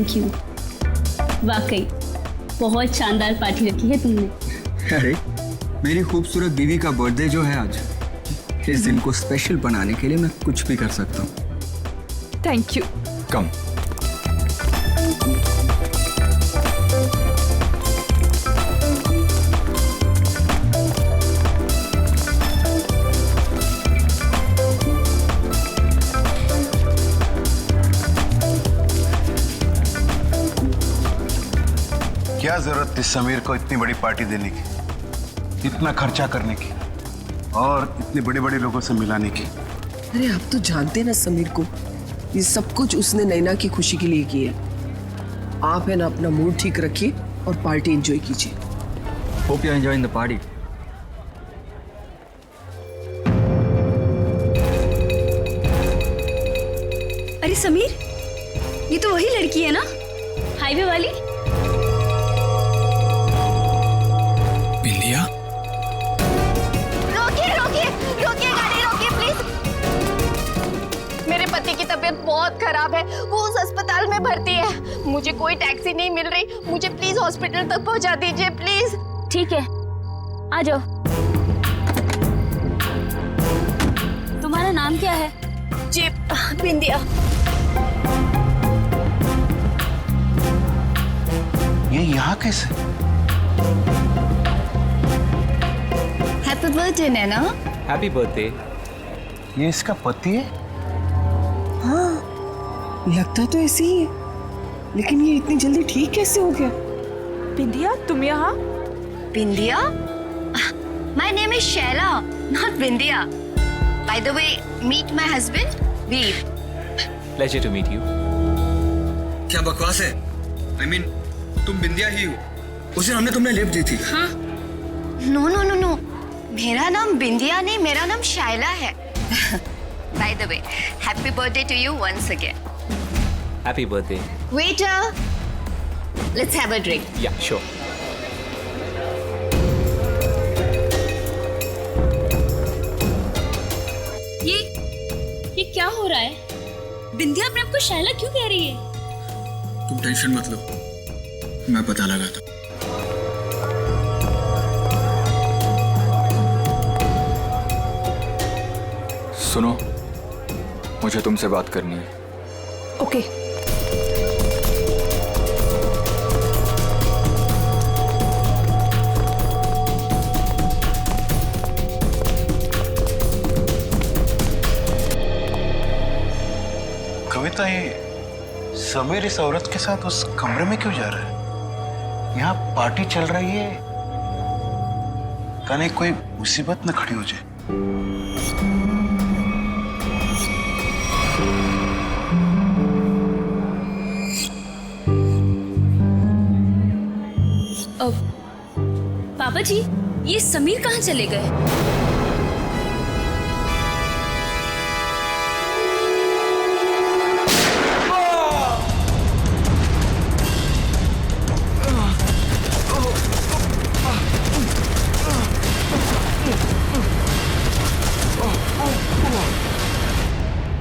Thank you. वाकई बहुत शानदार पार्टी रखी है तुमने। अरे मेरी खूबसूरत बीवी का बर्थडे जो है आज, इस दिन को स्पेशल बनाने के लिए मैं कुछ भी कर सकता हूँ। Thank you. कम। क्या जरूरत थी समीर को इतनी बड़ी पार्टी देने की, इतना खर्चा करने की और इतने बड़े बड़े लोगों से मिलाने की? अरे आप तो जानते ना समीर को, ये सब कुछ उसने नैना की खुशी के लिए किया है। आप है ना अपना मूड ठीक रखिए और पार्टी एंजॉय कीजिए। Hope you are enjoying the party. अरे समीर, ये तो वही लड़की है ना, हाईवे वाली? बिंदिया? रोकिए रोकिए रोकिए, गाड़ी रोकिए प्लीज। मेरे पति की तबीयत बहुत खराब है, वो उस अस्पताल में भर्ती है। मुझे कोई टैक्सी नहीं मिल रही, मुझे प्लीज हॉस्पिटल तक पहुंचा दीजिए प्लीज। ठीक है, आ जाओ। तुम्हारा नाम क्या है? जी बिंदिया। ये यहाँ कैसे? Happy birthday Naina. Happy birthday. ये इसका पति है? हाँ लगता तो ऐसे ही है, लेकिन ये इतनी जल्दी ठीक कैसे हो गया? बिंदिया तुम यहाँ? Bindiya? My name is Shaila, not Bindiya. By the way, meet my husband Veer. Pleasure to meet you. क्या बकवास है? I mean, तुम बिंदिया ही हो, उस दिन हमने तुमने लिप दी थी। हाँ। नो नो नो नो, मेरा नाम बिंदिया नहीं, मेरा नाम शायला है। By the way, happy birthday to you once again. Happy birthday. Waiter, let's have a drink. Yeah sure. ये क्या हो रहा है? बिंदिया अपने आप को शैला क्यों कह रही है? तुम टेंशन मत लो, मैं पता लगाता। सुनो, मुझे तुमसे बात करनी है। ओके। कविता, ये समीर इस औरत के साथ उस कमरे में क्यों जा रहा है? यहाँ पार्टी चल रही है, कहीं कोई मुसीबत न खड़ी हो जाए। पापा जी, ये समीर कहाँ चले गए?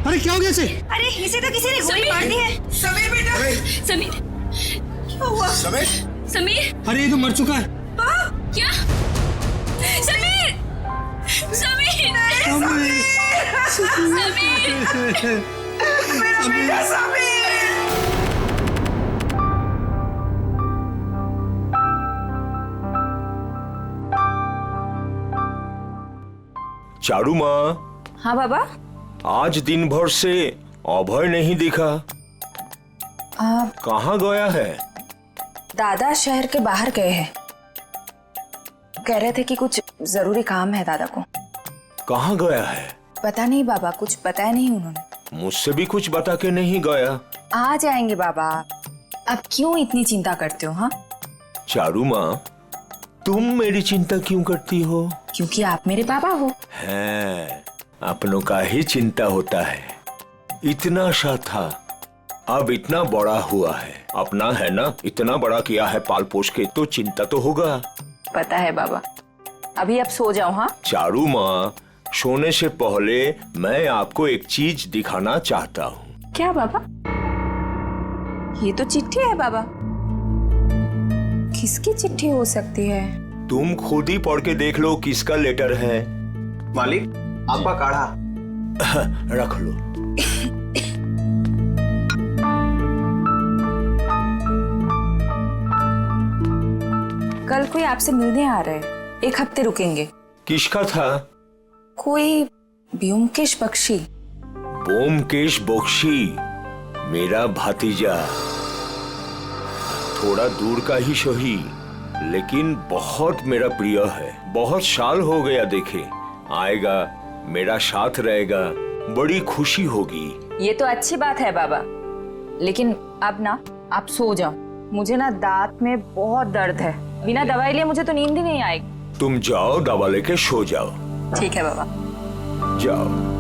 अरे क्या हो गया इसे? अरे इसे तो किसी ने गोली मार दी है। समीर बेटा, समीर, क्या हुआ? समीर? समीर, अरे ये तो मर चुका है। क्या? समीर, समीर, समीर, मेरा बेटा समीर। चारू माँ, हाँ बाबा। आज दिन भर से अभय नहीं दिखा, कहाँ गया है? दादा शहर के बाहर गए हैं, कह रहे थे कि कुछ जरूरी काम है दादा को। कहाँ गया है? पता नहीं बाबा, कुछ बताया नहीं उन्होंने। मुझसे भी कुछ बता के नहीं गया। आ जाएंगे बाबा, अब क्यों इतनी चिंता करते हो? हाँ चारू माँ, तुम मेरी चिंता क्यों करती हो? क्योंकि आप मेरे पापा हो। है, अपनों का ही चिंता होता है। इतना सा था, अब इतना बड़ा हुआ है। अपना है ना, इतना बड़ा किया है पाल पोष के, तो चिंता तो होगा। पता है बाबा, अभी आप सो जाओ। हाँ चारू माँ, सोने से पहले मैं आपको एक चीज दिखाना चाहता हूँ। क्या बाबा? ये तो चिट्ठी है बाबा। किसकी चिट्ठी हो सकती है? तुम खुद ही पढ़ के देख लो किसका लेटर है। मालिक, आपका काढ़ा। रख लो। कल कोई आपसे मिलने आ रहा है, 1 हफ्ते रुकेंगे। किसका था? कोई ब्योमकेश बख्शी। ब्योमकेश बख्शी मेरा भतीजा, थोड़ा दूर का ही सही, लेकिन बहुत मेरा प्रिय है। बहुत साल हो गया देखे। आएगा, मेरा साथ रहेगा, बड़ी खुशी होगी। ये तो अच्छी बात है बाबा, लेकिन अब ना आप सो जाओ। मुझे ना दांत में बहुत दर्द है, बिना दवाई लिए मुझे तो नींद ही नहीं आएगी। तुम जाओ, दवा लेके सो जाओ। ठीक है बाबा। जाओ।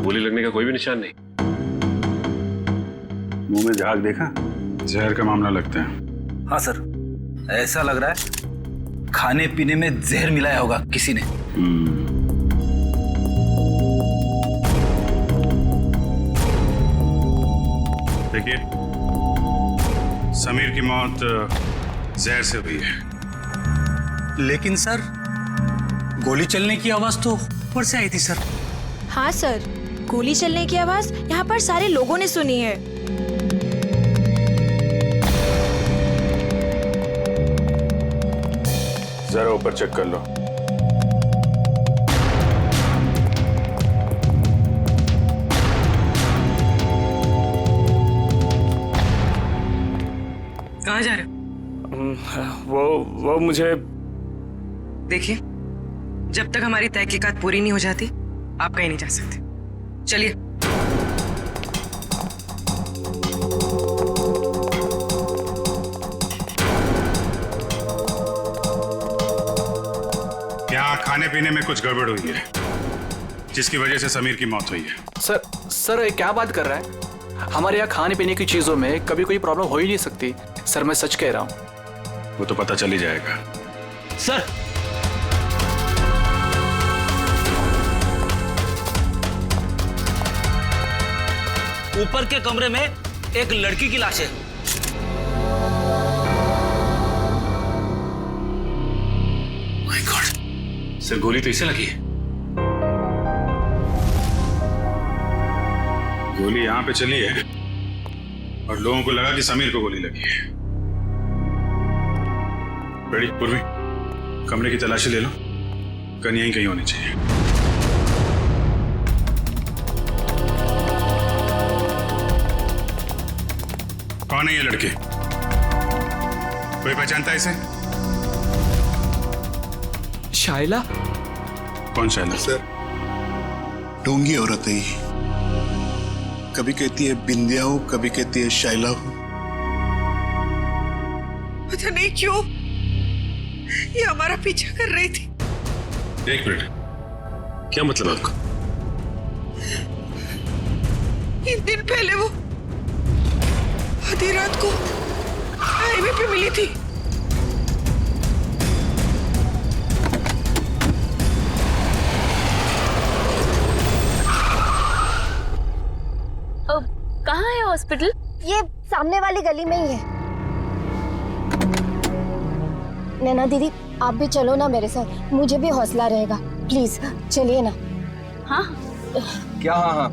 गोली लगने का कोई भी निशान नहीं। मुंह में झाग देखा? जहर का मामला लगता है। हाँ सर, ऐसा लग रहा है खाने पीने में जहर मिलाया होगा किसी ने। देखिए, समीर की मौत जहर से हुई है। लेकिन सर, गोली चलने की आवाज तो ऊपर से आई थी सर। हाँ सर, गोली चलने की आवाज यहाँ पर सारे लोगों ने सुनी है। जरा ऊपर चेक कर लो। कहाँ जा रहे हो? वो मुझे देखिए, जब तक हमारी तहकीकात पूरी नहीं हो जाती आप कहीं नहीं जा सकते। चलिए। यहाँ खाने पीने में कुछ गड़बड़ हुई है, जिसकी वजह से समीर की मौत हुई है। सर ये क्या बात कर रहा है? हमारे यहाँ खाने पीने की चीजों में कभी कोई प्रॉब्लम हो ही नहीं सकती। सर मैं सच कह रहा हूँ। वो तो पता चल ही जाएगा। सर, ऊपर के कमरे में एक लड़की की लाश है। माय गॉड, सर गोली तो इसे लगी है। गोली यहाँ पे चली है और लोगों को लगा कि समीर को गोली लगी है। बड़ी पूर्वी, कमरे की तलाशी ले लो, गन यहीं कहीं होनी चाहिए। कौन है ये लड़के? कोई पहचानता है इसे? शाइला? कौन शाइला? सर, ढोंगी औरत है ये। कभी कहती है बिंदिया हूं, कभी कहती है शाइला हूं। पता नहीं क्यों ये हमारा पीछा कर रही थी। एक मिनट, क्या मतलब आपका? 3 दिन पहले वो आधी रात को हाईवे पे मिली थी। कहाँ है हॉस्पिटल? ये सामने वाली गली में ही है। नैना दीदी, आप भी चलो ना मेरे साथ, मुझे भी हौसला रहेगा। प्लीज चलिए ना। हाँ क्या? हाँ हाँ,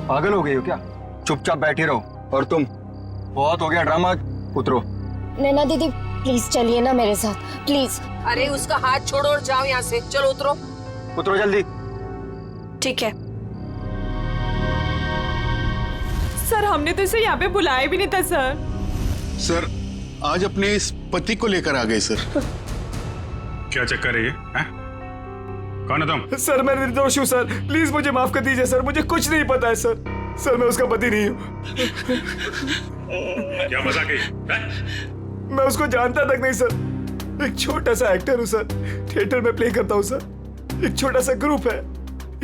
पागल हो गई हो क्या? चुपचाप बैठे रहो। और तुम, बहुत हो गया ड्रामा, उतरो। नैना दीदी प्लीज चलिए ना मेरे साथ, प्लीज। अरे उसका हाथ छोड़ो और जाओ यहाँ से। चलो उतरो। उतरो जल्दी। ठीक है सर, हमने तो इसे यहाँ पे बुलाया भी नहीं था सर। सर, आज अपने इस पति को लेकर आ गए सर। क्या चक्कर है ये? कौन है तुम? सर मैं निर्दोष हूँ सर, प्लीज मुझे माफ कर दीजिए सर, मुझे कुछ नहीं पता है सर। सर मैं उसका पति नहीं हूँ। क्या मजाक है? मैं उसको जानता तक नहीं सर। एक छोटा सा एक्टर हूँ सर, थिएटर में प्ले करता हूँ सर। एक छोटा सा ग्रुप है।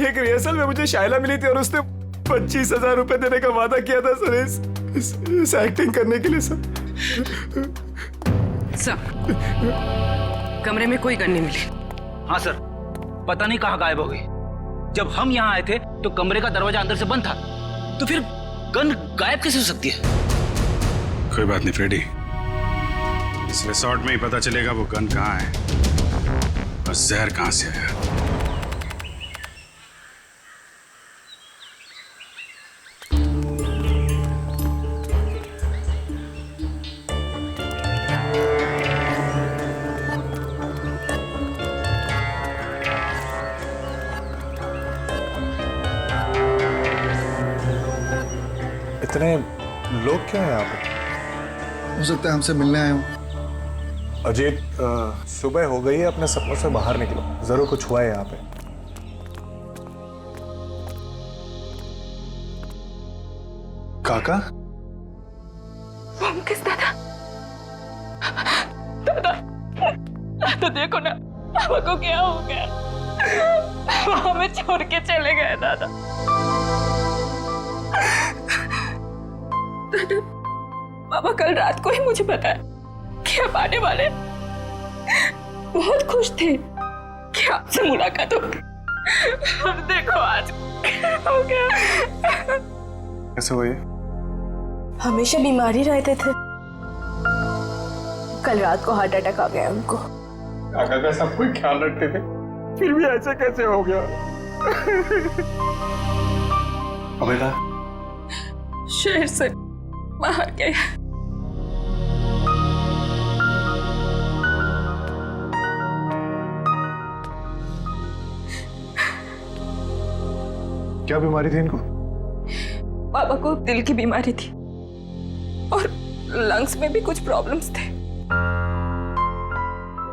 एक रिहर्सल में मुझे शाइला मिली थी और उसने 25,000 रुपए देने का वादा किया था सर इस एक्टिंग करने के लिए सर। कमरे में कोई गन नहीं मिली। हाँ सर, पता नहीं कहाँ गायब हो गई। जब हम यहाँ आए थे तो कमरे का दरवाजा अंदर से बंद था, तो फिर गन गायब कैसे हो सकती है? कोई बात नहीं फ्रेडी, इस रिसोर्ट में ही पता चलेगा वो गन कहाँ है और जहर कहाँ से आया। इतने लोग क्यों हैं यहाँ पे? हो सकता है हमसे मिलने आए हो। अजीत, सुबह हो गई है, अपने सपनों से बाहर निकलो, जरूर कुछ हुआ है यहाँ पे। काका? किस दादा? दादा देखो ना, पापा को क्या हो गया? वो हमें छोड़ के चले गए दादा। दादा, पापा कल रात को ही मुझे बताया कि आप आने वाले। बहुत खुश थे कि आपसे मुलाकात होगी। और देखो आज क्या हो गया। कैसे हुई? हमेशा बीमारी रहते थे, कल रात को हार्ट अटैक आ गया उनको। काका का सब कोई ख्याल रखते थे, फिर भी ऐसे कैसे हो गया? अबेदा शहर से बाहर गए। क्या बीमारी थी इनको? पापा को दिल की बीमारी थी और लंग्स में भी कुछ प्रॉब्लम्स थे।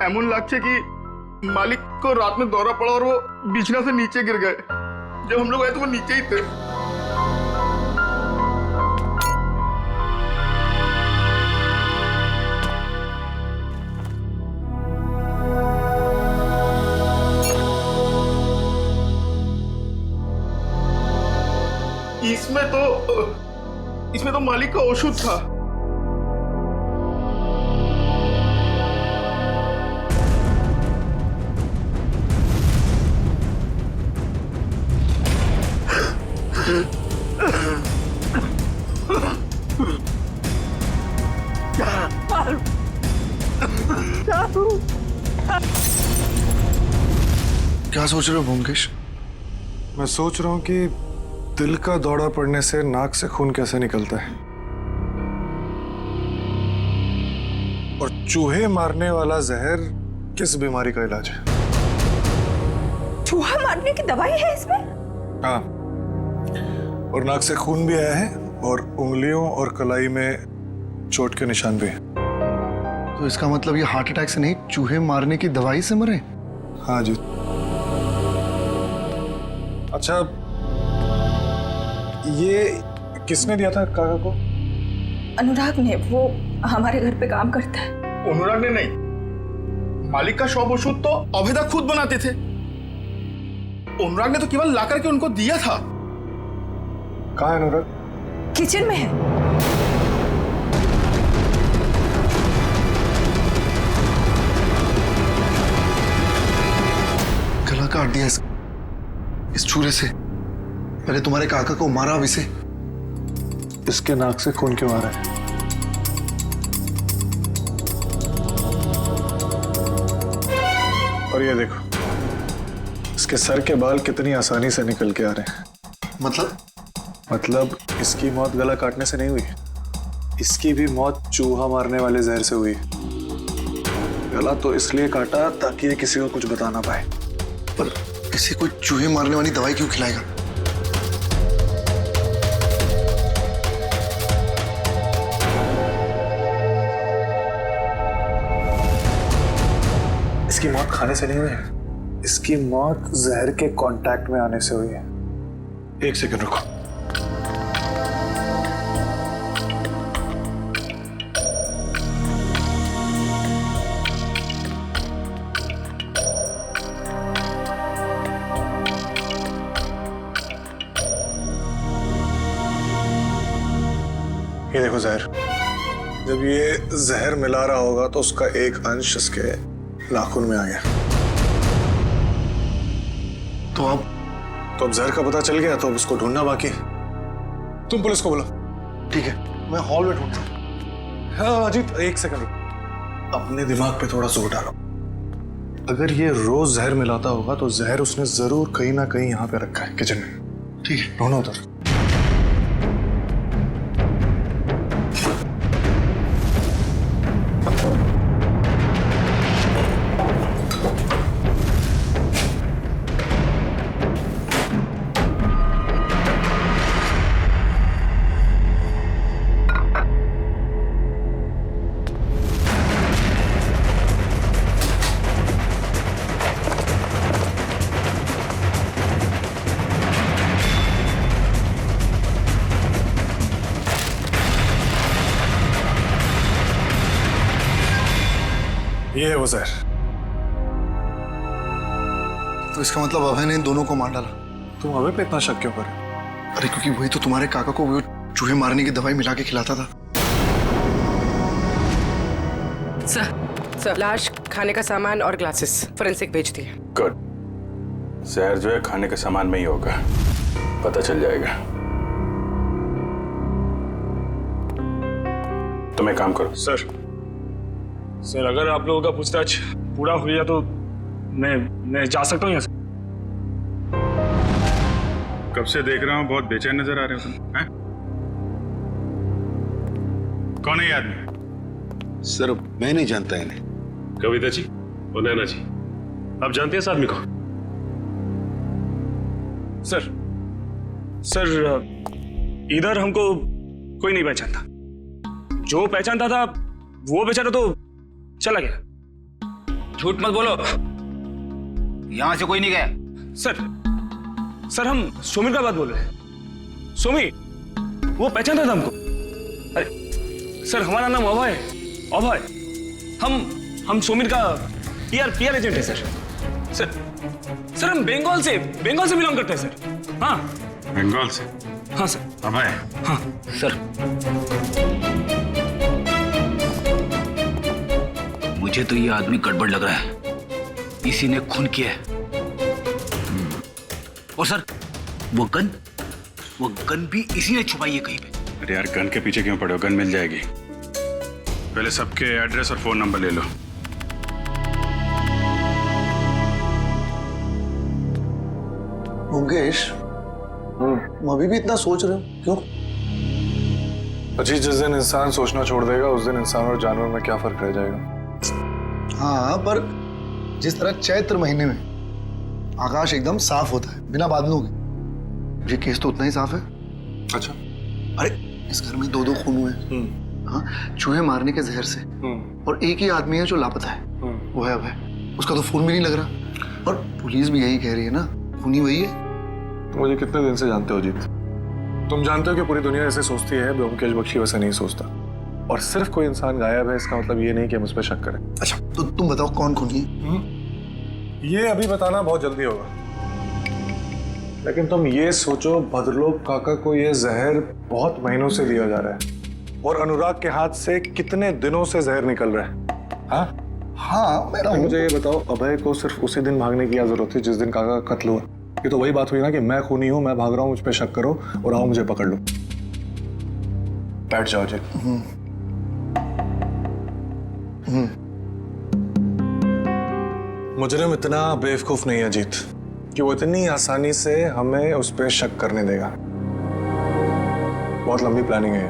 एमुन लागছে कि मालिक को रात में दौरा पड़ा और वो बिछना से नीचे गिर गए। जब हम लोग आए तो वो नीचे ही थे। इसमें तो मालिक का औषध था। क्या सोच रहे हो ब्योमकेश? मैं सोच रहा हूँ कि दिल का दौरा पड़ने से नाक से खून कैसे निकलता है, और चूहे मारने वाला जहर किस बीमारी का इलाज है? चूहा मारने की दवाई है इसमें? हाँ, और नाक से खून भी आया है और उंगलियों और कलाई में चोट के निशान भी हैं। तो इसका मतलब ये हार्ट अटैक से नहीं, चूहे मारने की दवाई से मरे? हाँ जी। अच्छा, ये किसने दिया था काका को? अनुराग ने, वो हमारे घर पे काम करता है। अनुराग ने नहीं, मालिक का शॉप ओषुध तो अभेदा खुद बनाते थे। अनुराग ने तो केवल लाकर के उनको दिया था। कहाँ है अनुराग? किचन में है। गला काट दिया इस छुरे से। पहले तुम्हारे काका को मारा, अब इसे। इसके नाक से खून क्यों आ रहा है? और ये देखो, इसके सर के बाल कितनी आसानी से निकल के आ रहे हैं। मतलब इसकी मौत गला काटने से नहीं हुई, इसकी भी मौत चूहा मारने वाले जहर से हुई। गला तो इसलिए काटा ताकि ये किसी को कुछ बता ना पाए। पर इसे कोई चूहे मारने वाली दवाई क्यों खिलाएगा? इसकी मौत खाने से नहीं हुई है, इसकी मौत जहर के कांटेक्ट में आने से हुई है। एक सेकंड रुको। देखो जहर, जब ये जहर मिला रहा होगा तो उसका एक अंश इसके नाखून में आ गया। तो अब जहर का पता चल गया, तो अब उसको ढूंढना बाकी। तुम पुलिस को बोलो। ठीक है, मैं हॉल में ढूंढता हूँ। हाँ अजीत, एक सेकंड, अपने दिमाग पे थोड़ा जोर डालो। अगर ये रोज जहर मिलाता होगा तो जहर उसने जरूर कहीं ना कहीं यहाँ पे रखा है, किचन में। ठीक है, ढूंढो उधर। ये है वो जहर। तो इसका मतलब अभय ने इन दोनों को मार डाला। तुम अभय पे इतना शक क्यों कर रहे हो? अरे क्योंकि वही तो तुम्हारे काका को वो चूहे मारने की दवाई मिला के खिलाता था। सर, लाश, खाने का सामान और ग्लासेस फोरेंसिक भेज दिए। गुड। जहर जो है खाने के सामान में ही होगा, पता चल जाएगा। तुम एक काम करो। सर अगर आप लोगों का पूछताछ पूरा हो गया तो मैं जा सकता हूँ यहाँ से। कब से देख रहा हूँ, बहुत बेचैन नजर आ रहे हो तुम। हैं? कौन है ये आदमी? सर मैं नहीं जानता इन्हें। कविता जी और नैना जी, आप जानते हैं इस आदमी को? सर इधर हमको कोई नहीं पहचानता। जो पहचानता था वो बेचारा तो चला गया। झूठ मत बोलो, यहां से कोई नहीं गया। सर हम सोमिर का बात बोल रहे हैं। सोमिर वो पहचानता था हमको। अरे सर हमारा नाम अभय है। अभय, हम सोमिर का पीआर एजेंट है सर। हम बंगाल से बिलोंग करते हैं सर। हाँ बंगाल से? हाँ सर। अभय? हाँ सर मुझे तो ये आदमी गड़बड़ लग रहा है, इसी ने खून किया है। और सर वो गन भी इसी ने छुपाई है कहीं पे। अरे यार गन के पीछे क्यों पड़े हो, गन मिल जाएगी। पहले सबके एड्रेस और फोन नंबर ले लो। मुकेश, तुम अभी भी इतना सोच रहे हो, क्यों? अजीत, जिस दिन इंसान सोचना छोड़ देगा उस दिन इंसान और जानवर में क्या फर्क रह जाएगा? हाँ, पर जिस तरह चैत्र महीने में आकाश एकदम साफ होता है बिना बादलों के, ये केस तो उतना ही साफ है। अच्छा। अरे इस घर में दो खून हुए हैं। हाँ, चूहे मारने के जहर से। और एक ही आदमी है जो लापता है, वो है अभय। उसका तो खून भी नहीं लग रहा, और पुलिस भी यही कह रही है ना, खूनी वही है। तुम मुझे कितने दिन से जानते हो अजीत? तुम जानते हो कि पूरी दुनिया ऐसे सोचती है, ब्योमकेश बख्शी वैसे नहीं सोचता। और सिर्फ कोई इंसान गायब है इसका मतलब ये नहीं कि हम उस पर शक करें। अच्छा तो तुम बताओ कौन खूनी है? ये अभी बताना बहुत जल्दी होगा, लेकिन तुम ये सोचो भद्रलोक काका को ये जहर बहुत महीनों से दिया जा रहा है, और अनुराग के हाथ से कितने दिनों से जहर निकल रहा है। हाँ तो मुझे ये बताओ, अभय को सिर्फ उसी दिन भागने की क्या जरूरत थी जिस दिन काका का कत्ल हुआ? ये तो वही बात हुई ना कि मैं खूनी हूं, मैं भाग रहा हूं, मुझ पे शक करो और आओ मुझे पकड़ लो। बैठ जाओ जी। मुजरिम इतना बेवकूफ नहीं है अजीत कि वो इतनी आसानी से हमें उस पर शक करने देगा। बहुत लंबी प्लानिंग है।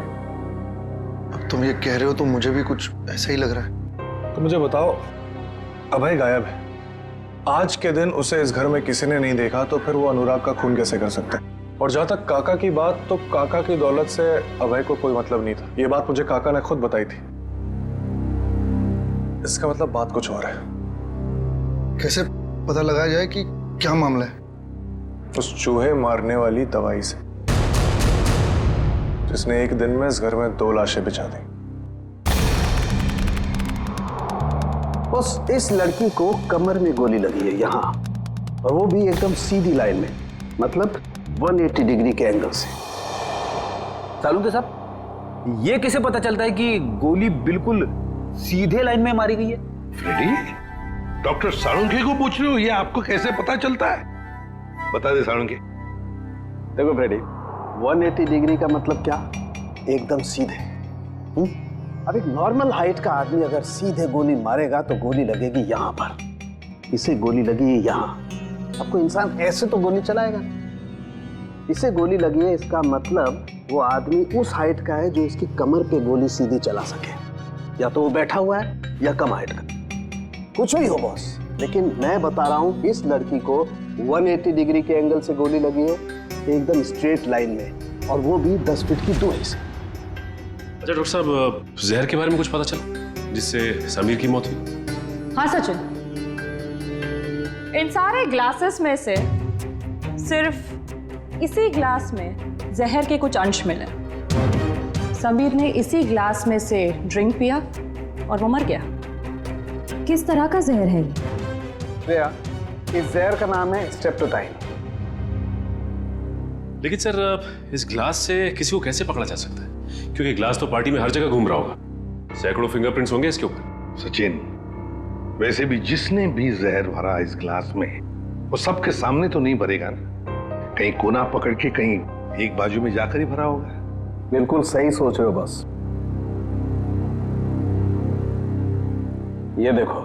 अब तुम ये कह रहे हो तो मुझे भी कुछ ऐसा ही लग रहा है। तो मुझे बताओ, अभय गायब है, आज के दिन उसे इस घर में किसी ने नहीं देखा, तो फिर वो अनुराग का खून कैसे कर सकते हैं? और जहां तक काका की बात, तो काका की दौलत से अभय को कोई मतलब नहीं था। ये बात मुझे काका ने खुद बताई थी। इसका मतलब बात कुछ और है। कैसे पता लगाया जाए कि क्या मामला है? उस चूहे मारने वाली दवाई से, जिसने एक दिन में इस घर में 2 लाशें बिछा दी। बस इस लड़की को कमर में गोली लगी है यहाँ, और वो भी एकदम सीधी लाइन में, मतलब 180 डिग्री के एंगल से। सालुंके साहब, ये कैसे पता चलता है कि गोली बिल्कुल सीधे लाइन में मारी गई है? फ्रेडी, डॉक्टर साळुंखे को पूछ रहे हो? ये आपको कैसे पता चलता है? बता दे साळुंखे। देखो फ्रेडी, 180 डिग्री का मतलब क्या? एकदम सीधे। अब एक नॉर्मल हाइट का आदमी अगर सीधे गोली मारेगा तो गोली लगेगी यहाँ पर, इसे गोली लगी यहाँ। अब कोई इंसान ऐसे तो गोली चलाएगा, इसे गोली लगी है, इसका मतलब वो आदमी उस हाइट का है जो इसकी कमर पे गोली सीधी चला सके। या तो वो बैठा हुआ है या कम हाइट का, कुछ भी हो बॉस। लेकिन मैं बता रहा हूँ, इस लड़की को 180 डिग्री के एंगल से गोली लगी है, एकदम स्ट्रेट लाइन में, और वो भी 10 फीट की दूरी से। अच्छा डॉक्टर साहब, जहर के बारे में कुछ पता चला जिससे समीर की मौत हुई? हाँ सचिन, इन सारे ग्लासेस में से सिर्फ इसी ग्लास में जहर के कुछ अंश मिले। समीर ने इसी ग्लास में से ड्रिंक पिया और वो मर गया। किस तरह का जहर है ये? श्रेया, इस जहर का नाम है स्ट्रेप्टोटाइन। लेकिन सर, इस ग्लास से किसी को कैसे पकड़ा जा सकता है? क्योंकि ग्लास तो पार्टी में हर जगह घूम रहा होगा, सैकड़ों फिंगरप्रिंट्स होंगे इसके ऊपर। सचिन, वैसे भी जिसने भी जहर भरा इस ग्लास में, वो सबके सामने तो नहीं भरेगा ना, कहीं कोना पकड़ के कहीं एक बाजू में जाकर ही भरा होगा। बिल्कुल सही सोच रहे हो बस। ये देखो,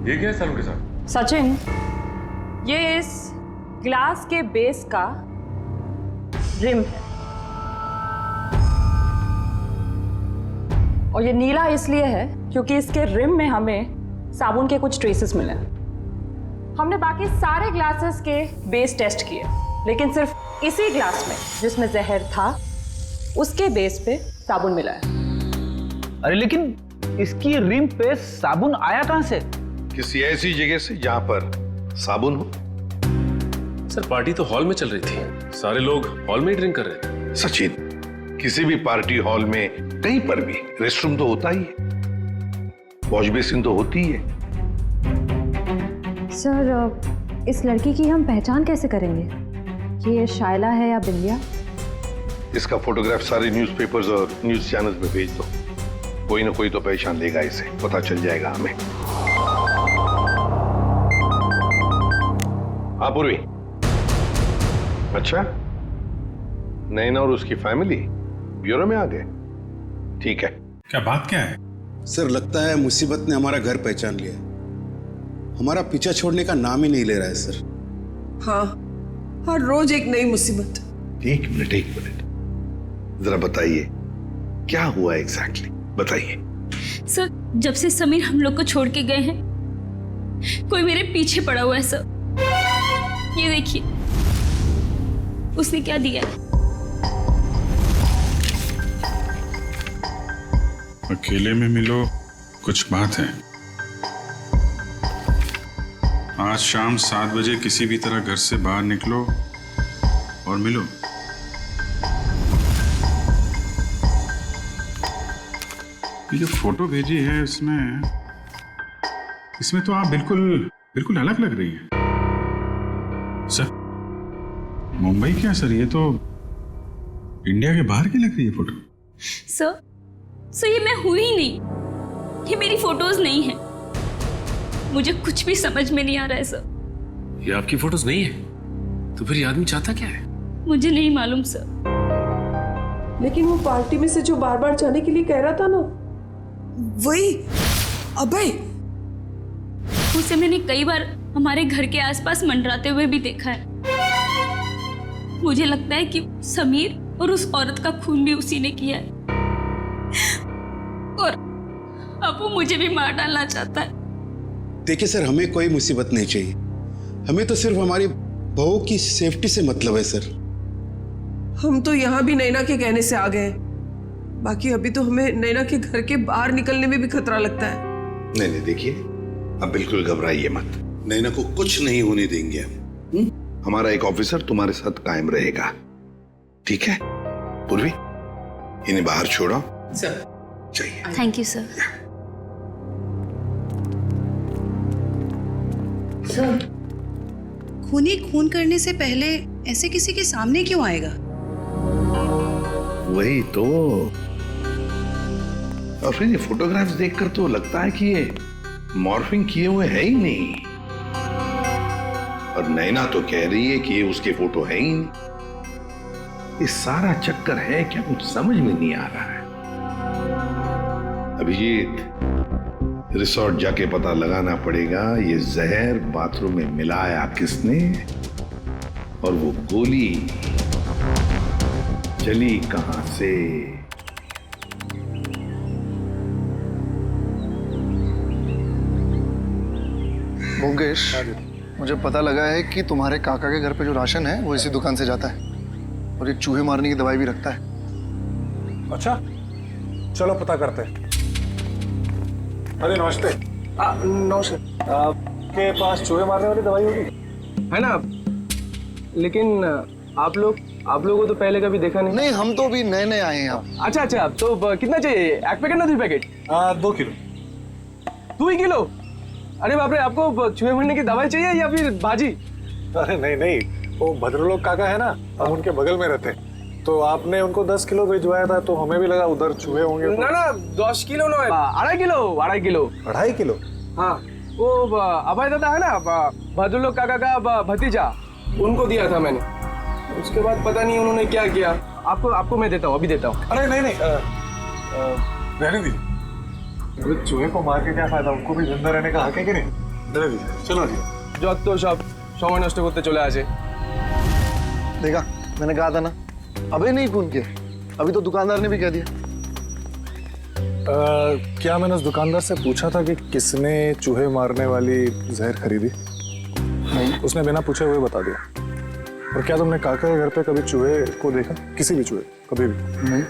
ये क्या है सर उनके साथ? सचिन, ये इस ग्लास के बेस का रिम है, और ये नीला इसलिए है क्योंकि इसके रिम में हमें साबुन के कुछ ट्रेसेस मिले। हमने बाकी सारे ग्लासेस के बेस टेस्ट किए, लेकिन सिर्फ इसी ग्लास में जिसमें जहर था, उसके बेस पे साबुन मिला है। अरे लेकिन इसकी रिम पे साबुन आया कहां से? किसी ऐसी जगह से जहां पर साबुन हो। सर, पार्टी तो हॉल में चल रही थी, सारे लोग हॉल में ही ड्रिंक कर रहे थे। सचिन, किसी भी पार्टी हॉल में कहीं पर भी रेस्टरूम तो होता ही है, वॉश बेसिन तो होती ही है। सर, इस लड़की की हम पहचान कैसे करेंगे कि ये शायला है या बिंदिया? इसका फोटोग्राफ सारे न्यूज़पेपर्स और न्यूज चैनल्स में भेज दो, कोई ना कोई तो पहचान लेगा इसे, पता चल जाएगा हमें। हाँ पूर्वी, अच्छा, नैना और उसकी फैमिली ब्यूरो में आ गए? ठीक है। क्या बात क्या है? सर, लगता है मुसीबत ने हमारा घर पहचान लिया, हमारा पीछा छोड़ने का नाम ही नहीं ले रहा है सर। हाँ, हर रोज एक नई मुसीबत। एक मिनट, जरा बताइए क्या हुआ एग्जैक्टली, बताइए। सर, जब से समीर हम लोग को छोड़ के गए हैं, कोई मेरे पीछे पड़ा हुआ है सर। ये देखिए, उसने क्या दिया है। अकेले में मिलो, कुछ बात है। आज शाम 7 बजे किसी भी तरह घर से बाहर निकलो और मिलो। ये जो फोटो भेजी है इसमें तो आप बिल्कुल अलग लग रही हैं। सर, मुंबई क्या सर, ये तो इंडिया के बाहर की लग रही है फोटो। सर, ये मैं हुई ही नहीं, ये मेरी फोटोज नहीं है। मुझे कुछ भी समझ में नहीं आ रहा है सर। ये आपकी फोटोज नहीं है? तो फिर ये आदमी चाहता क्या है? मुझे नहीं मालूम सर। लेकिन वो पार्टी में से जो बार बार जाने के लिए कह रहा था ना, वही अभय। उसे मैंने कई बार हमारे घर के आसपास मंडराते हुए भी देखा है। मुझे लगता है कि समीर और उस औरत का खून भी उसी ने किया है, और अब वो मुझे भी मार डालना चाहता है। देखिए सर, हमें कोई मुसीबत नहीं चाहिए, हमें तो सिर्फ हमारी बहू की सेफ्टी से मतलब है सर। हम तो यहाँ भी नैना के कहने से आ गए, बाकी अभी तो हमें नैना के घर के बाहर निकलने में भी खतरा लगता है। नहीं, देखिए, अब बिल्कुल घबराइए मत, नैना को कुछ नहीं होने देंगे हम। हमारा एक ऑफिसर तुम्हारे साथ कायम रहेगा, ठीक है? पूर्वी, इन्हें बाहर छोड़ो सर। चाहिए। Thank you sir. सर, खूनी खून करने से पहले ऐसे किसी के सामने क्यों आएगा? वही तो। और फिर ये फोटोग्राफ्स देखकर तो लगता है कि ये मॉर्फिंग किए हुए है ही नहीं। और नैना तो कह रही है कि ये उसके फोटो है ही नहीं। ये सारा चक्कर है क्या, कुछ समझ में नहीं आ रहा है। अभिजीत, रिसोर्ट जाके पता लगाना पड़ेगा ये जहर बाथरूम में मिलाया किसने, और वो गोली चली कहां से। भोगेश, मुझे पता लगा है कि तुम्हारे काका के घर पे जो राशन है वो इसी दुकान से जाता है, और ये चूहे मारने की दवाई भी रखता है। अच्छा, चलो पता करते हैं। अरे नमस्ते। नमस्ते। आपके पास चूहे मारने वाली दवाई होगी? है ना, लेकिन आप लोगों को तो पहले कभी देखा नहीं। नहीं, हम तो अभी नए नए आए हैं यहाँ। अच्छा, तो कितना चाहिए? एक पैकेट ना 2 पैकेट? 2 किलो। 2 ही किलो? अरे बाप रे, आपको चूहे मरने की दवाई चाहिए या फिर भाजी? अरे नहीं, वो भद्रलोक काका है ना, हम उनके बगल में रहते हैं। तो आपने उनको 10 किलो भिजवाया था, तो हमें भी लगा उधर चूहे होंगे तो... ना 10 किलो ना, 2.5 किलो। 2.5 किलो? हाँ, वो अभय दादा है ना, भद्रलोक काका का भतीजा, उनको दिया था मैंने। उसके बाद पता नहीं उन्होंने क्या किया। आपको मैं देता हूँ, अभी देता हूँ। अरे नहीं, रहने दीजिए। चूहे को मार के क्या फायदा, उनको भी जिंदा रहने का हक है कि नहीं? रहने दीजिए, चलो जी। যত সব সময় নষ্ট করতে চলে আসে। देखा, मैंने कहा था ना, अबे नहीं फोन किया, अभी तो दुकानदार ने भी कह दिया। क्या मैंने उस दुकानदार से पूछा था कि किसने चूहे मारने वाली जहर खरीदी? नहीं, उसने बिना पूछे हुए बता दिया। और क्या तुमने काका के घर पे कभी चूहे को देखा? किसी भी चूहे, कभी भी नहीं?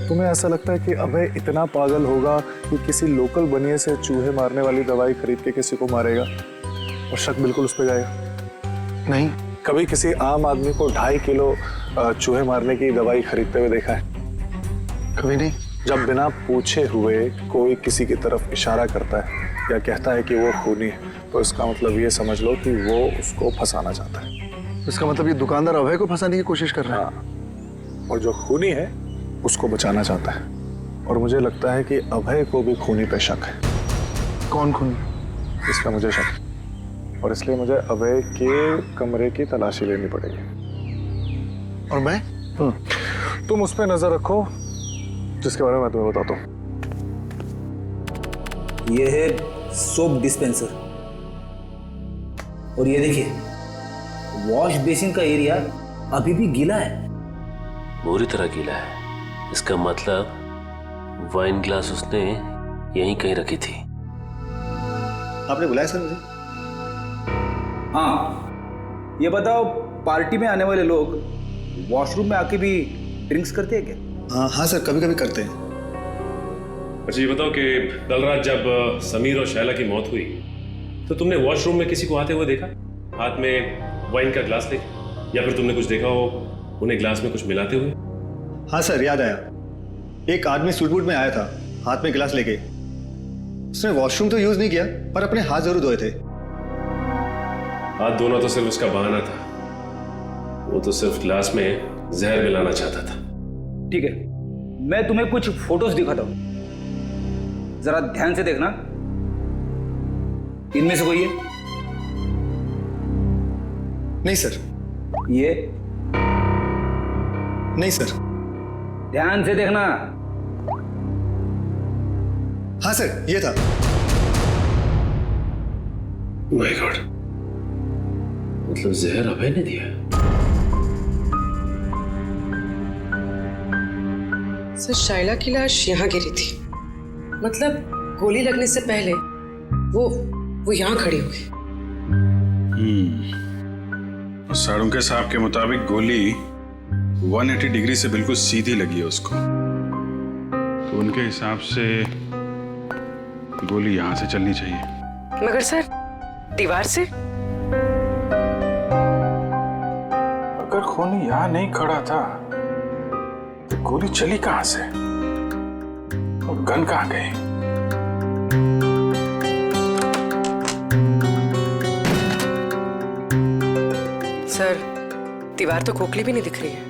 तुम्हें ऐसा लगता है कि अबे इतना पागल होगा कि किसी लोकल बनिए से चूहे मारने वाली दवाई खरीद के किसी को मारेगा और शक बिल्कुल उस पर जाएगा? नहीं। कभी किसी आम आदमी को 2.5 किलो चूहे मारने की दवाई खरीदते हुए देखा है? कभी नहीं। जब बिना पूछे हुए कोई किसी की तरफ इशारा करता है या कहता है कि वो खूनी है, तो इसका मतलब ये समझ लो कि वो उसको फंसाना चाहता है। इसका मतलब ये दुकानदार अभय को फंसाने की कोशिश कर रहा है। और जो खूनी है उसको बचाना चाहता है। और मुझे लगता है कि अभय को भी खूनी पे शक है। कौन खूनी? इसका मुझे शक है, और इसलिए मुझे अभय के कमरे की तलाशी लेनी पड़ेगी। और मैं? तुम उस पर नजर रखो जिसके बारे में मैं तुम्हें बताता हूँ। ये है सोप डिस्पेंसर, और ये देखिए वॉश बेसिन का एरिया अभी भी गीला है, बुरी तरह गीला है। इसका मतलब वाइन ग्लास उसने यहीं कहीं रखी थी। आपने बुलाया सर मुझे? हाँ, ये बताओ, पार्टी में आने वाले लोग वॉशरूम में आके भी ड्रिंक्स करते हैं क्या? हाँ सर, कभी कभी करते हैं। अच्छा, ये बताओ कि कल रात जब समीर और शैला की मौत हुई तो तुमने वॉशरूम में किसी को आते हुए देखा, हाथ में वाइन का ग्लास लेके, या फिर तुमने कुछ देखा हो उन्हें ग्लास में कुछ मिलाते हुए? हाँ सर, याद आया। एक आदमी सूट बूट में आया था, हाथ में गिलास लेके। उसने वॉशरूम तो यूज नहीं किया, पर अपने हाथ जरूर धोए थे। हाथ धोना तो सिर्फ उसका बहाना था, वो तो सिर्फ ग्लास में जहर मिलाना चाहता था। ठीक है, मैं तुम्हें कुछ फोटोज दिखाता हूं, जरा ध्यान से देखना। इनमें से कोई है? नहीं सर। ये? नहीं सर। ध्यान से देखना। हाँ सर, ये था। माय गॉड, मतलब जहर अभय ने दिया? सर, शाइला की लाश यहाँ गिरी थी, मतलब गोली लगने से पहले वो यहाँ खड़ी हुई। साड़ुंके साहब के मुताबिक गोली 180 डिग्री से बिल्कुल सीधी लगी है उसको, तो उनके हिसाब से गोली यहां से चलनी चाहिए। मगर सर, दीवार से? अगर खूनी यहाँ नहीं खड़ा था तो गोली चली कहां से, और गन कहां गई? सर, दीवार तो खोखली भी नहीं दिख रही है।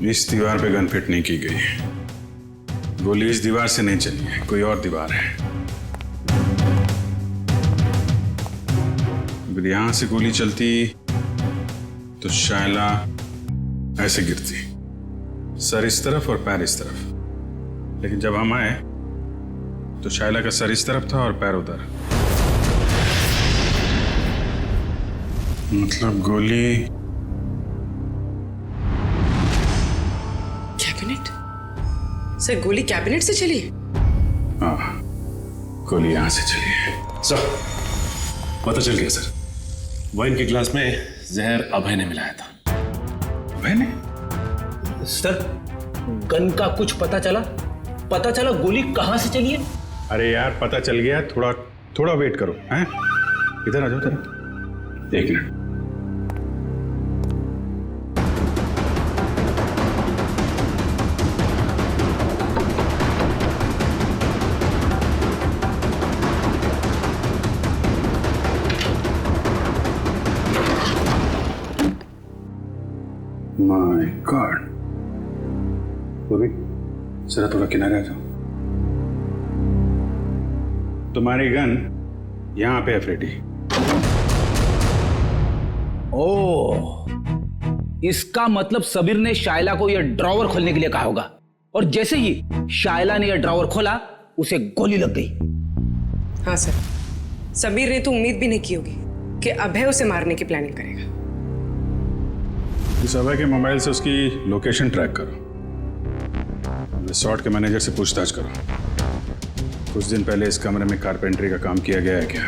इस दीवार पे गन फिट नहीं की गई। गोली इस दीवार से नहीं चली है, कोई और दीवार है। अगर यहां से गोली चलती तो शायला ऐसे गिरती, सर इस तरफ और पैर इस तरफ। लेकिन जब हम आए तो शायला का सर इस तरफ था और पैर उधर। मतलब गोली कैबिनेट? सर गोली कैबिनेट से चली? हाँ, गोली यहां से चली है। सर पता चल गया सर, वाइन के ग्लास में जहर अभय ने मिलाया था। अभय ने? सर गन का कुछ पता चला? पता चला गोली कहां से चली है? अरे यार पता चल गया, थोड़ा वेट करो। हैं? इधर आ जाओ जरा, एक मिनट। My God. बॉबी जरा थोड़ा किनारे आ जाओ। तुम्हारी गन यहां पे है फ्रेडी। ओह, इसका मतलब समीर ने शायला को यह ड्रॉवर खोलने के लिए कहा होगा, और जैसे ही शायला ने यह ड्रॉवर खोला उसे गोली लग गई। हाँ सर, समीर ने तो उम्मीद भी नहीं की होगी कि अभय उसे मारने की प्लानिंग करेगा। इस अभय के मोबाइल से उसकी लोकेशन ट्रैक करो, रिसोर्ट के मैनेजर से पूछताछ करो। कुछ दिन पहले इस कमरे में कारपेंटरी का काम किया गया है क्या?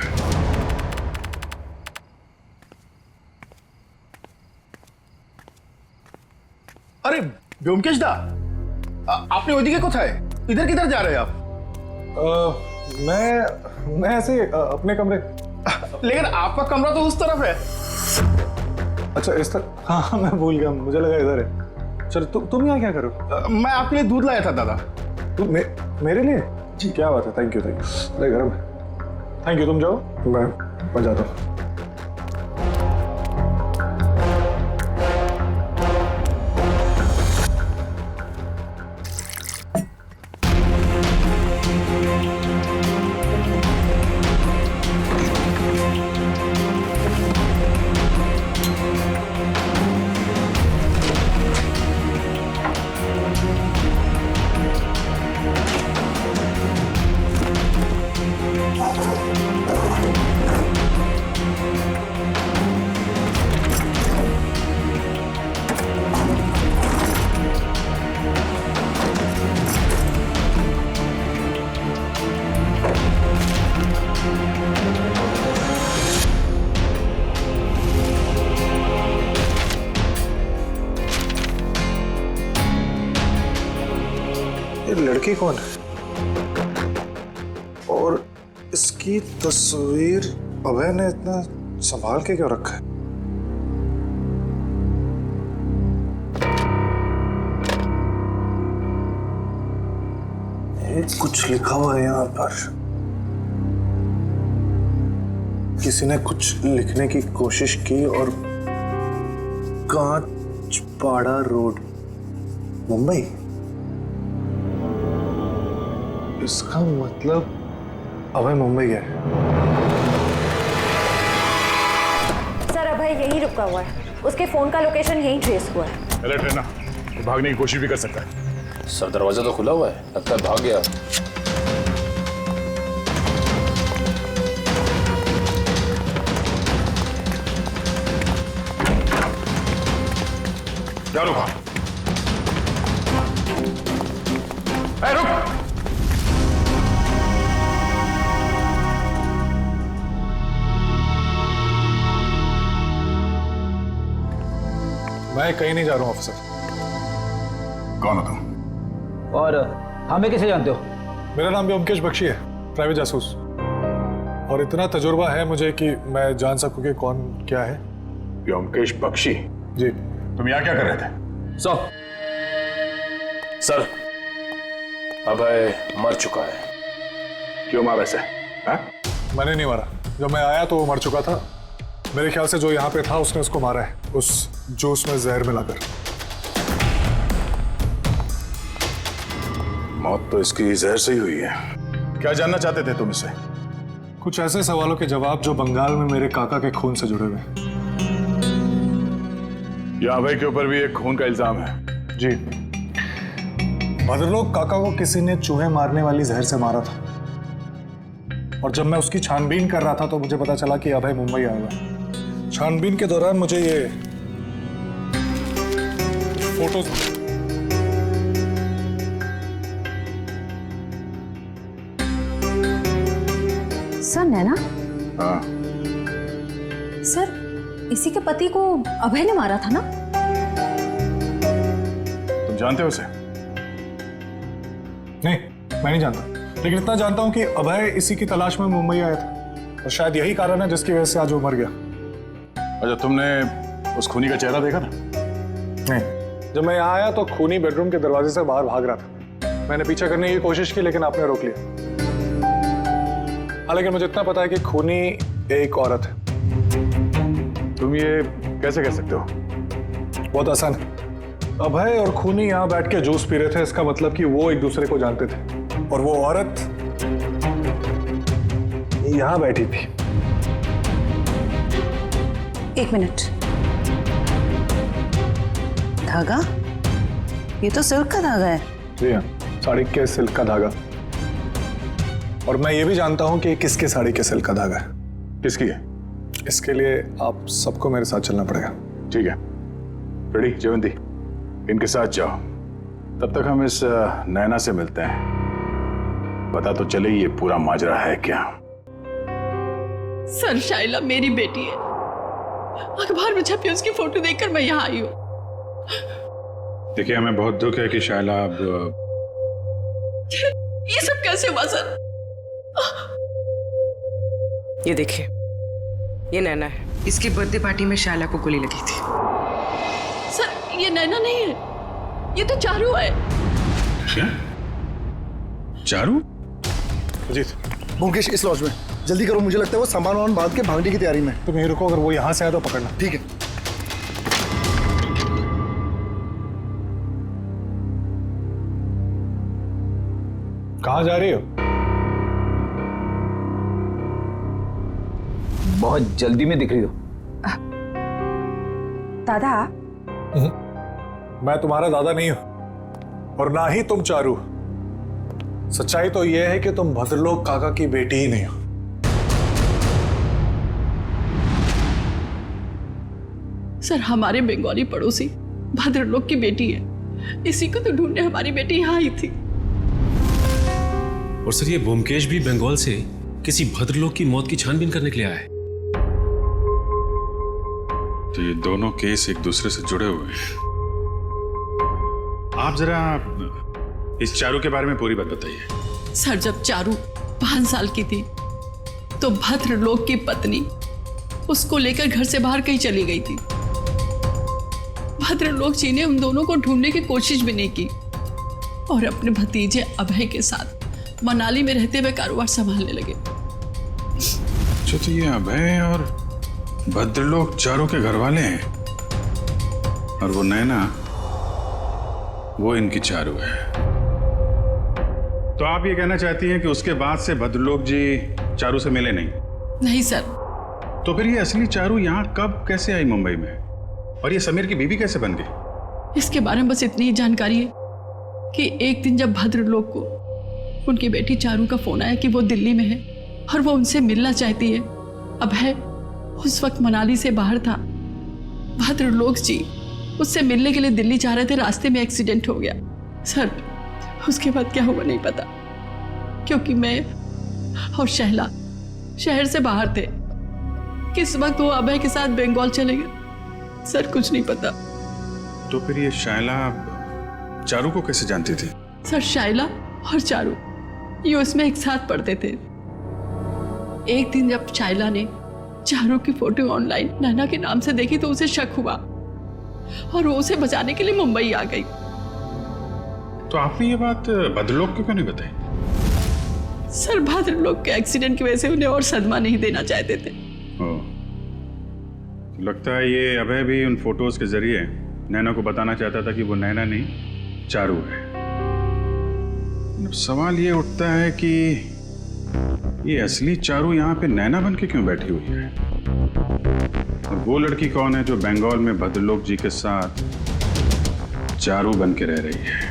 अरे व्योमकेश दा, आपने ओदिके कोথায়? इधर किधर जा रहे हैं आप? मैं ऐसे ही, अपने कमरे। लेकिन आपका कमरा तो उस तरफ है। अच्छा इस तरफ? हाँ मैं भूल गया, मुझे लगा इधर है। चल तुम यहाँ क्या करो? मैं आपके लिए दूध लाया था दादा। तुम मेरे लिए? जी क्या बात है, थैंक यू। अरे गर्म है। थैंक यू, तुम जाओ, मैं बजाता हूँ। लड़की कौन है और इसकी तस्वीर अभय ने इतना संभाल के क्यों रखा है? कुछ लिखा हुआ है यहाँ पर। किसी ने कुछ लिखने की कोशिश की और कांचपाड़ा रोड, मुंबई। इसका मतलब अभय मुंबई गया है। सर अभय यहीं रुका हुआ है, उसके फोन का लोकेशन यहीं ट्रेस हुआ है। अलर्ट रहना, वो भागने की कोशिश भी कर सकता है। सर दरवाजा तो खुला हुआ है, लगता है भाग गया। क्या रुका? रुक! मैं कहीं नहीं जा रहा हूँ ऑफिसर। कौन हो तुम? और हमें कैसे जानते हो? मेरा नाम व्योमकेश बख्शी है, प्राइवेट जासूस। और इतना तजुर्बा है मुझे कि मैं जान सकूं कि कौन क्या है। व्योमकेश बख्शी? जी। तुम यहाँ क्या कर रहे थे? सर अभय मर चुका है। क्यों मारा वैसे? मैंने नहीं मारा, जब मैं आया तो वो मर चुका था। मेरे ख्याल से जो यहाँ पे था उसने उसको मारा है, उस जूस में जहर मिलाकर। मौत तो इसकी जहर से ही हुई है। क्या जानना चाहते थे तुम इससे? कुछ ऐसे सवालों के जवाब जो बंगाल में मेरे काका के खून से जुड़े हुए। या अभय के ऊपर भी एक खून का इल्जाम है। जी, भद्रलोक काका को किसी ने चूहे मारने वाली जहर से मारा था, और जब मैं उसकी छानबीन कर रहा था तो मुझे पता चला कि अभय मुंबई आया हुआ है। छानबीन के दौरान मुझे ये फोटोज सर नैना। हाँ सर, इसी के पति को अभय ने मारा था ना? तुम जानते हो उसे? नहीं, मैं नहीं जानता, लेकिन इतना जानता हूं कि अभय इसी की तलाश में मुंबई आया था, और शायद यही कारण है जिसकी वजह से आज वो मर गया। अच्छा, तुमने उस खूनी का चेहरा देखा था? नहीं, जब मैं यहाँ आया तो खूनी बेडरूम के दरवाजे से बाहर भाग रहा था। मैंने पीछा करने की कोशिश की, लेकिन आपने रोक लिया। हालांकि मुझे इतना पता है कि खूनी एक औरत है। तुम ये कैसे कह सकते हो? बहुत आसान है। अभय और खूनी यहाँ बैठ के जूस पी रहे थे, इसका मतलब कि वो एक दूसरे को जानते थे, और वो औरत यहाँ बैठी थी। एक मिनट, धागा? ये तो सिल्क का धागा है। जी हाँ, साड़ी के सिल्क का धागा। और मैं ये भी जानता हूँ कि किसके साड़ी के सिल्क का धागा है। किसकी है? इसके लिए आप सबको मेरे साथ चलना पड़ेगा। ठीक है, रेडी जयवंती, इनके साथ जाओ। तब तक हम इस नैना से मिलते हैं, पता तो चले ये पूरा माजरा है क्या। सर, शाइला मेरी बेटी है। अखबार में छपी उसकी फोटो देखकर मैं यहाँ आई हूँ। देखिए, हमें बहुत दुख है कि शाइला अब ये सब कैसे हुआ सर? ये देखिए, ये नैना है। इसकी बर्थडे पार्टी में शाइला को गोली लगी थी। सर, ये नैना नहीं है, ये तो चारू है। क्या? चारू? अजीत, मुकेश इस लॉज में, जल्दी करो, मुझे लगता है वो सामान वामान बांध के भागने की तैयारी में। तुम यहीं रुको, अगर वो यहाँ से आए तो पकड़ना। ठीक है। कहाँ जा रही हो? बहुत जल्दी में दिख रही हो। दादा, मैं तुम्हारा दादा नहीं हूं, और ना ही तुम चारू। सच्चाई तो यह है कि तुम भद्रलोक काका की बेटी ही नहीं हो। सर, हमारे बंगाली पड़ोसी भद्रलोक की बेटी है, इसी को तो ढूंढने हमारी बेटी यहाँ आई थी। और सर, ये ब्योमकेश भी बंगाल से किसी भद्रलोक की मौत की छानबीन करने के लिए आया है। तो ये दोनों केस एक दूसरे से जुड़े हुए हैं। आप जरा इस चारू के बारे में पूरी बात बताइए। सर, जब चारू 5 साल की थी तो भद्रलोक की पत्नी उसको लेकर घर से बाहर कहीं चली गई थी। भद्रलोक जी ने उन दोनों को ढूंढने की कोशिश भी नहीं की, और अपने भतीजे अभय के साथ मनाली में रहते हुए कारोबार संभालने लगे। तो ये अभय और भद्रलोक चारों के घर वाले हैं, और वो नैना, वो इनकी चारू है। तो आप ये कहना चाहती हैं कि उसके बाद से भद्रलोक जी चारू से मिले नहीं? नहीं सर। तो फिर ये असली चारू यहाँ कब कैसे आई मुंबई में, और ये समीर की बीवी कैसे बन गई? इसके बारे में बस इतनी ही जानकारी है कि एक दिन जब भद्रलोक को उनकी बेटी चारू का फोन आया कि वो दिल्ली में है और वो उनसे मिलना चाहती है। अभय उस वक्त मनाली से बाहर था। भद्रलोक जी उससे मिलने के लिए दिल्ली जा रहे थे, रास्ते में एक्सीडेंट हो गया। सर, उसके बाद क्या हुआ नहीं पता, क्योंकि मैं और शहला शहर से बाहर थे। किस वक्त वो अभय के साथ बंगाल चले गए, सर कुछ नहीं पता। तो फिर ये शाइला चारू को कैसे जानती थी? सर, शाइला और चारू ये उसमें एक साथ पढ़ते थे। एक दिन जब शाइला ने चारू की फोटो ऑनलाइन नैना के नाम से देखी तो उसे शक हुआ और वो उसे बचाने के लिए मुंबई आ गई। तो आपने ये बात भद्रलोक को क्यों नहीं बताई? सर, भद्रलोक के एक्सीडेंट की वजह से उन्हें और सदमा नहीं देना चाहते थे। लगता है ये अभय भी उन फोटोज के जरिए नैना को बताना चाहता था कि वो नैना नहीं चारू है। अब सवाल ये उठता है कि ये असली चारू यहाँ पे नैना बन के क्यों बैठी हुई है? और वो लड़की कौन है जो बंगाल में भद्रलोक जी के साथ चारू बन के रह रही है?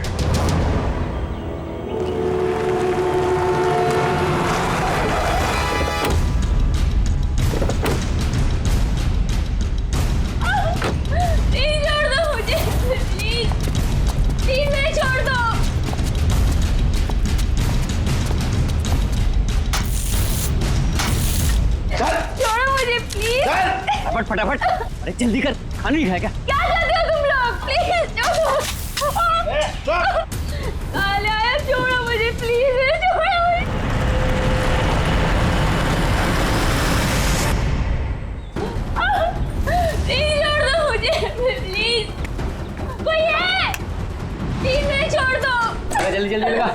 फटाफट, अरे जल्दी कर, खाना नहीं खाएगा? क्या करते हो तुम लोग? प्लीज छोड़ो। काले आया, छोड़ो मुझे प्लीज, छोड़ो मुझे। प्लीज छोड़ दो मुझे, प्लीज। कोई है? प्लीज मुझे छोड़ दो। अरे जल्दी जल्दी लगा।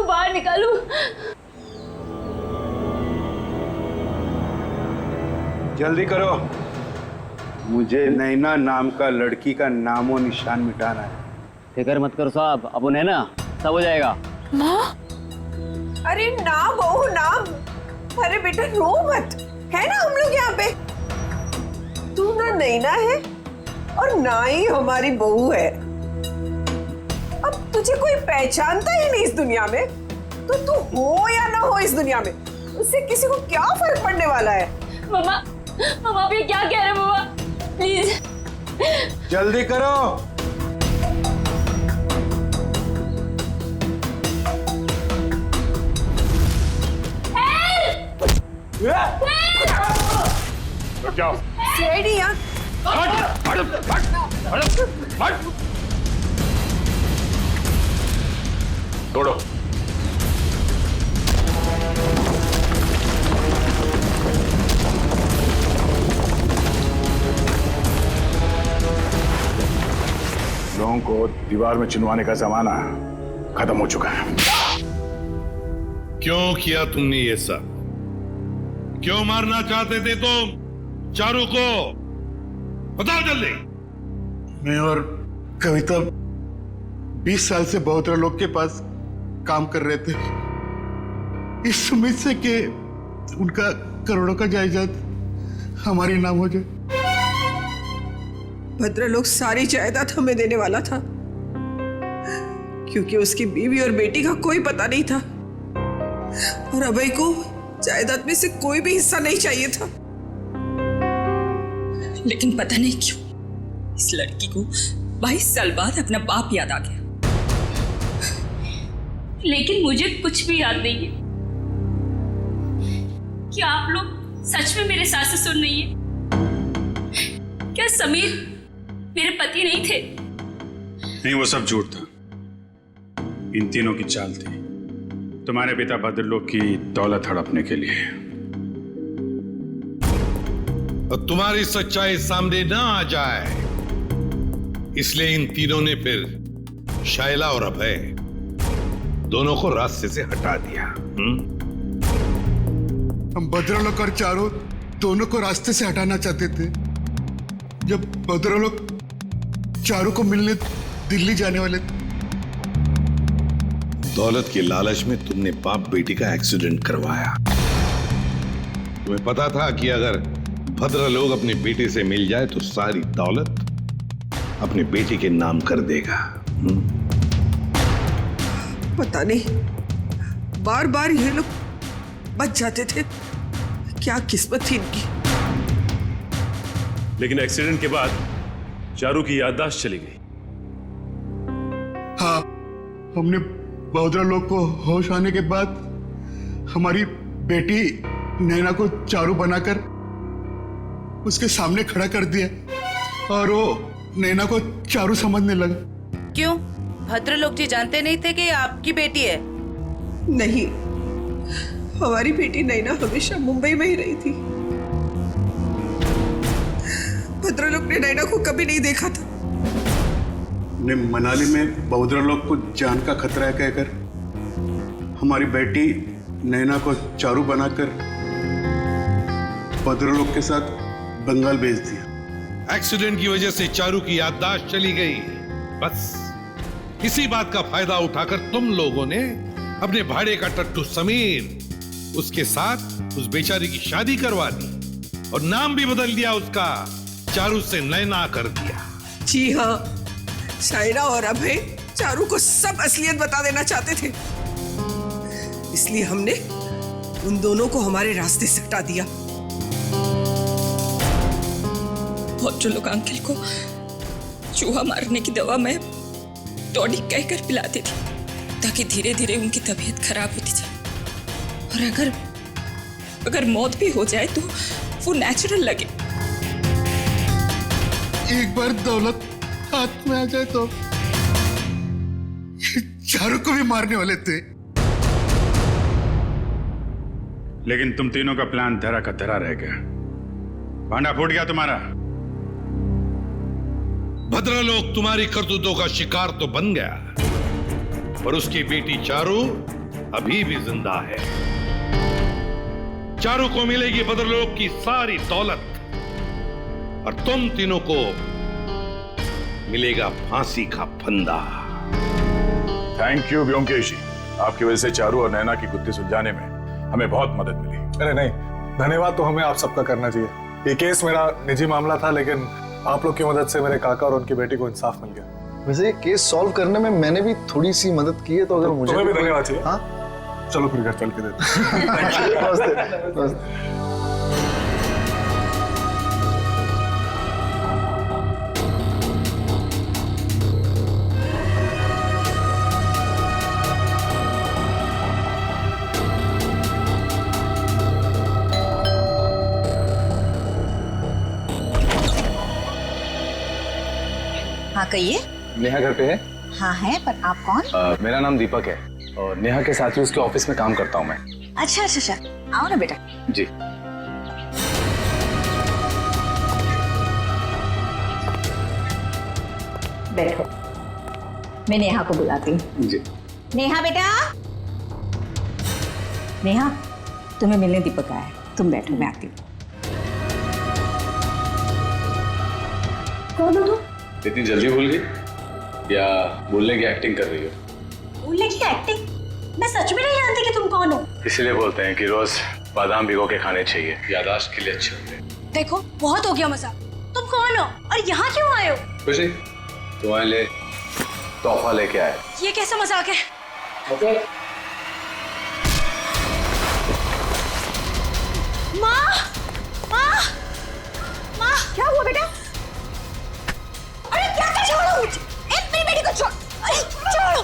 बाहर निकालू। जल्दी करो, मुझे नैना नाम का लड़की का नामो निशान मिटाना है। फिक्र मत करो साहब, अब उन्हें ना सब हो जाएगा। माँ, अरे ना बहू ना, अरे बेटा रो मत, है ना हम लोग यहाँ पे। तू ना नैना है और ना ही हमारी बहू है। अब तुझे कोई पहचानता ही नहीं इस दुनिया में, तो तू हो या ना हो इस दुनिया में, उससे किसी को क्या फर्क पड़ने वाला है। मम्मा, मम्मा आप ये क्या कह रहे हैं मम्मा? प्लीज जल्दी करो। जाओ। सीआईडी यहाँ। तोड़ो। लोगों को दीवार में चिनवाने का जमाना खत्म हो चुका है। क्यों किया तुमने ये सब? क्यों मारना चाहते थे तुम चारू को? बताओ जल्दी। मैं और कविता 20 साल से बहुत लोग के पास काम कर रहे थे, इस उम्मीद से कि उनका करोड़ों का जायदाद हमारे नाम हो जाए। भद्रलोक सारी जायदाद हमें देने वाला था, क्योंकि उसकी बीवी और बेटी का कोई पता नहीं था, और अभय को जायदाद में से कोई भी हिस्सा नहीं चाहिए था। लेकिन पता नहीं क्यों इस लड़की को 22 साल बाद अपना बाप याद आ गया। लेकिन मुझे कुछ भी याद नहीं है। क्या आप लोग सच में मेरे सास ससुर नहीं है? क्या समीर मेरे पति नहीं थे? नहीं, वो सब झूठ था। इन तीनों की चाल थी तुम्हारे पिता भद्रलोक की दौलत हड़पने के लिए। और तुम्हारी सच्चाई सामने ना आ जाए इसलिए इन तीनों ने फिर शायला और अभय दोनों को रास्ते से हटा दिया। हम भद्रलोक और चारू दोनों को रास्ते से हटाना चाहते थे। जब भद्रलोक चारू को मिलने दिल्ली जाने वाले थे, दौलत के लालच में तुमने बाप बेटी का एक्सीडेंट करवाया। तुम्हें पता था कि अगर भद्रलोक अपनी बेटी से मिल जाए तो सारी दौलत अपनी बेटी के नाम कर देगा। पता नहीं बार बार ये लोग बच जाते थे, क्या किस्मत थी इनकी। लेकिन एक्सीडेंट के बाद चारू की याददाश्त चली गई। हाँ, हमने भद्रलोक को होश आने के बाद हमारी बेटी नैना को चारू बनाकर उसके सामने खड़ा कर दिया, और वो नैना को चारू समझने लगा। क्यों? भद्रलोक जी जानते नहीं थे कि ये आपकी बेटी है? नहीं, हमारी बेटी नैना हमेशा मुंबई में ही रही थी। भद्रलोक ने नैना को कभी नहीं देखा था। ने मनाली में भद्रलोक को जान का खतरा है कहकर हमारी बेटी नैना को चारू बनाकर भद्रलोक के साथ बंगाल भेज दिया। एक्सीडेंट की वजह से चारू की याददाश्त चली गई। बस इसी बात का फायदा उठाकर तुम लोगों ने अपने भाड़े का टट्टू समीर उसके साथ उस बेचारी की शादी करवा दी और नाम भी बदल दिया उसका, चारू से नैना कर दिया। जी हाँ, शायरा और अभय चारू को सब असलियत बता देना चाहते थे, इसलिए हमने उन दोनों को हमारे रास्ते से हटा दिया। और जो लोग अंकल को चूहा मारने की दवा में टॉनिक कहकर पिलाती थी ताकि धीरे धीरे उनकी तबीयत खराब होती जाए, और अगर मौत भी हो जाए तो वो नेचुरल लगे। एक बार दौलत हाथ में आ जाए तो चारू को भी मारने वाले थे। लेकिन तुम तीनों का प्लान धरा का धरा रह गया, भांडा फूट गया तुम्हारा। भद्रलोक तुम्हारी करतूतों का शिकार तो बन गया, पर उसकी बेटी चारू अभी भी जिंदा है। चारू को मिलेगी भद्रलोक की सारी दौलत और तुम तीनों को मिलेगा फांसी का फंदा। थैंक यू व्योमकेश जी, आपकी वजह से चारू और नैना की गुत्थी सुलझाने में हमें बहुत मदद मिली। अरे नहीं, धन्यवाद तो हमें आप सबका करना चाहिए। ये केस मेरा निजी मामला था, लेकिन आप लोग की मदद से मेरे काका और उनकी बेटी को इंसाफ मिल गया। वैसे ये केस सॉल्व करने में मैंने भी थोड़ी सी मदद की है, तो अगर मुझे तुम्हें भी धन्यवाद चाहिए। हाँ, चलो फिर घर चल के देते। हाँ कहिए। नेहा घर पे है? हाँ है, पर आप कौन? मेरा नाम दीपक है और नेहा के साथ ही उसके ऑफिस में काम करता हूँ मैं। अच्छा अच्छा अच्छा, आओ ना बेटा। जी। बैठो, मैं नेहा को बुलाती हूँ। जी। नेहा बेटा। नेहा, तुम्हें मिलने दीपक आया है, तुम बैठो, मैं आती हूँ। कौन हो तुम? इतनी जल्दी भूल गई या बोलने की एक्टिंग कर रही हो? बोलने की एक्टिंग? मैं सच में नहीं जानती कि तुम कौन हो। इसीलिए बोलते हैं कि रोज बादाम भिगो के खाने चाहिए, याददाश्त के लिए अच्छे होते हैं। देखो, बहुत हो गया मजाक। तुम कौन हो और यहाँ क्यों आए हो? खुश नहीं, तुम्हारे लिए तोहफा लेके आए। ये कैसा मजाक है? ओके। माँ, माँ, माँ, क्या हुआ बेटा? अरे क्या कर, छोड़ो मुझे, मेरी बेटी को छोड़, अरे छोड़ो।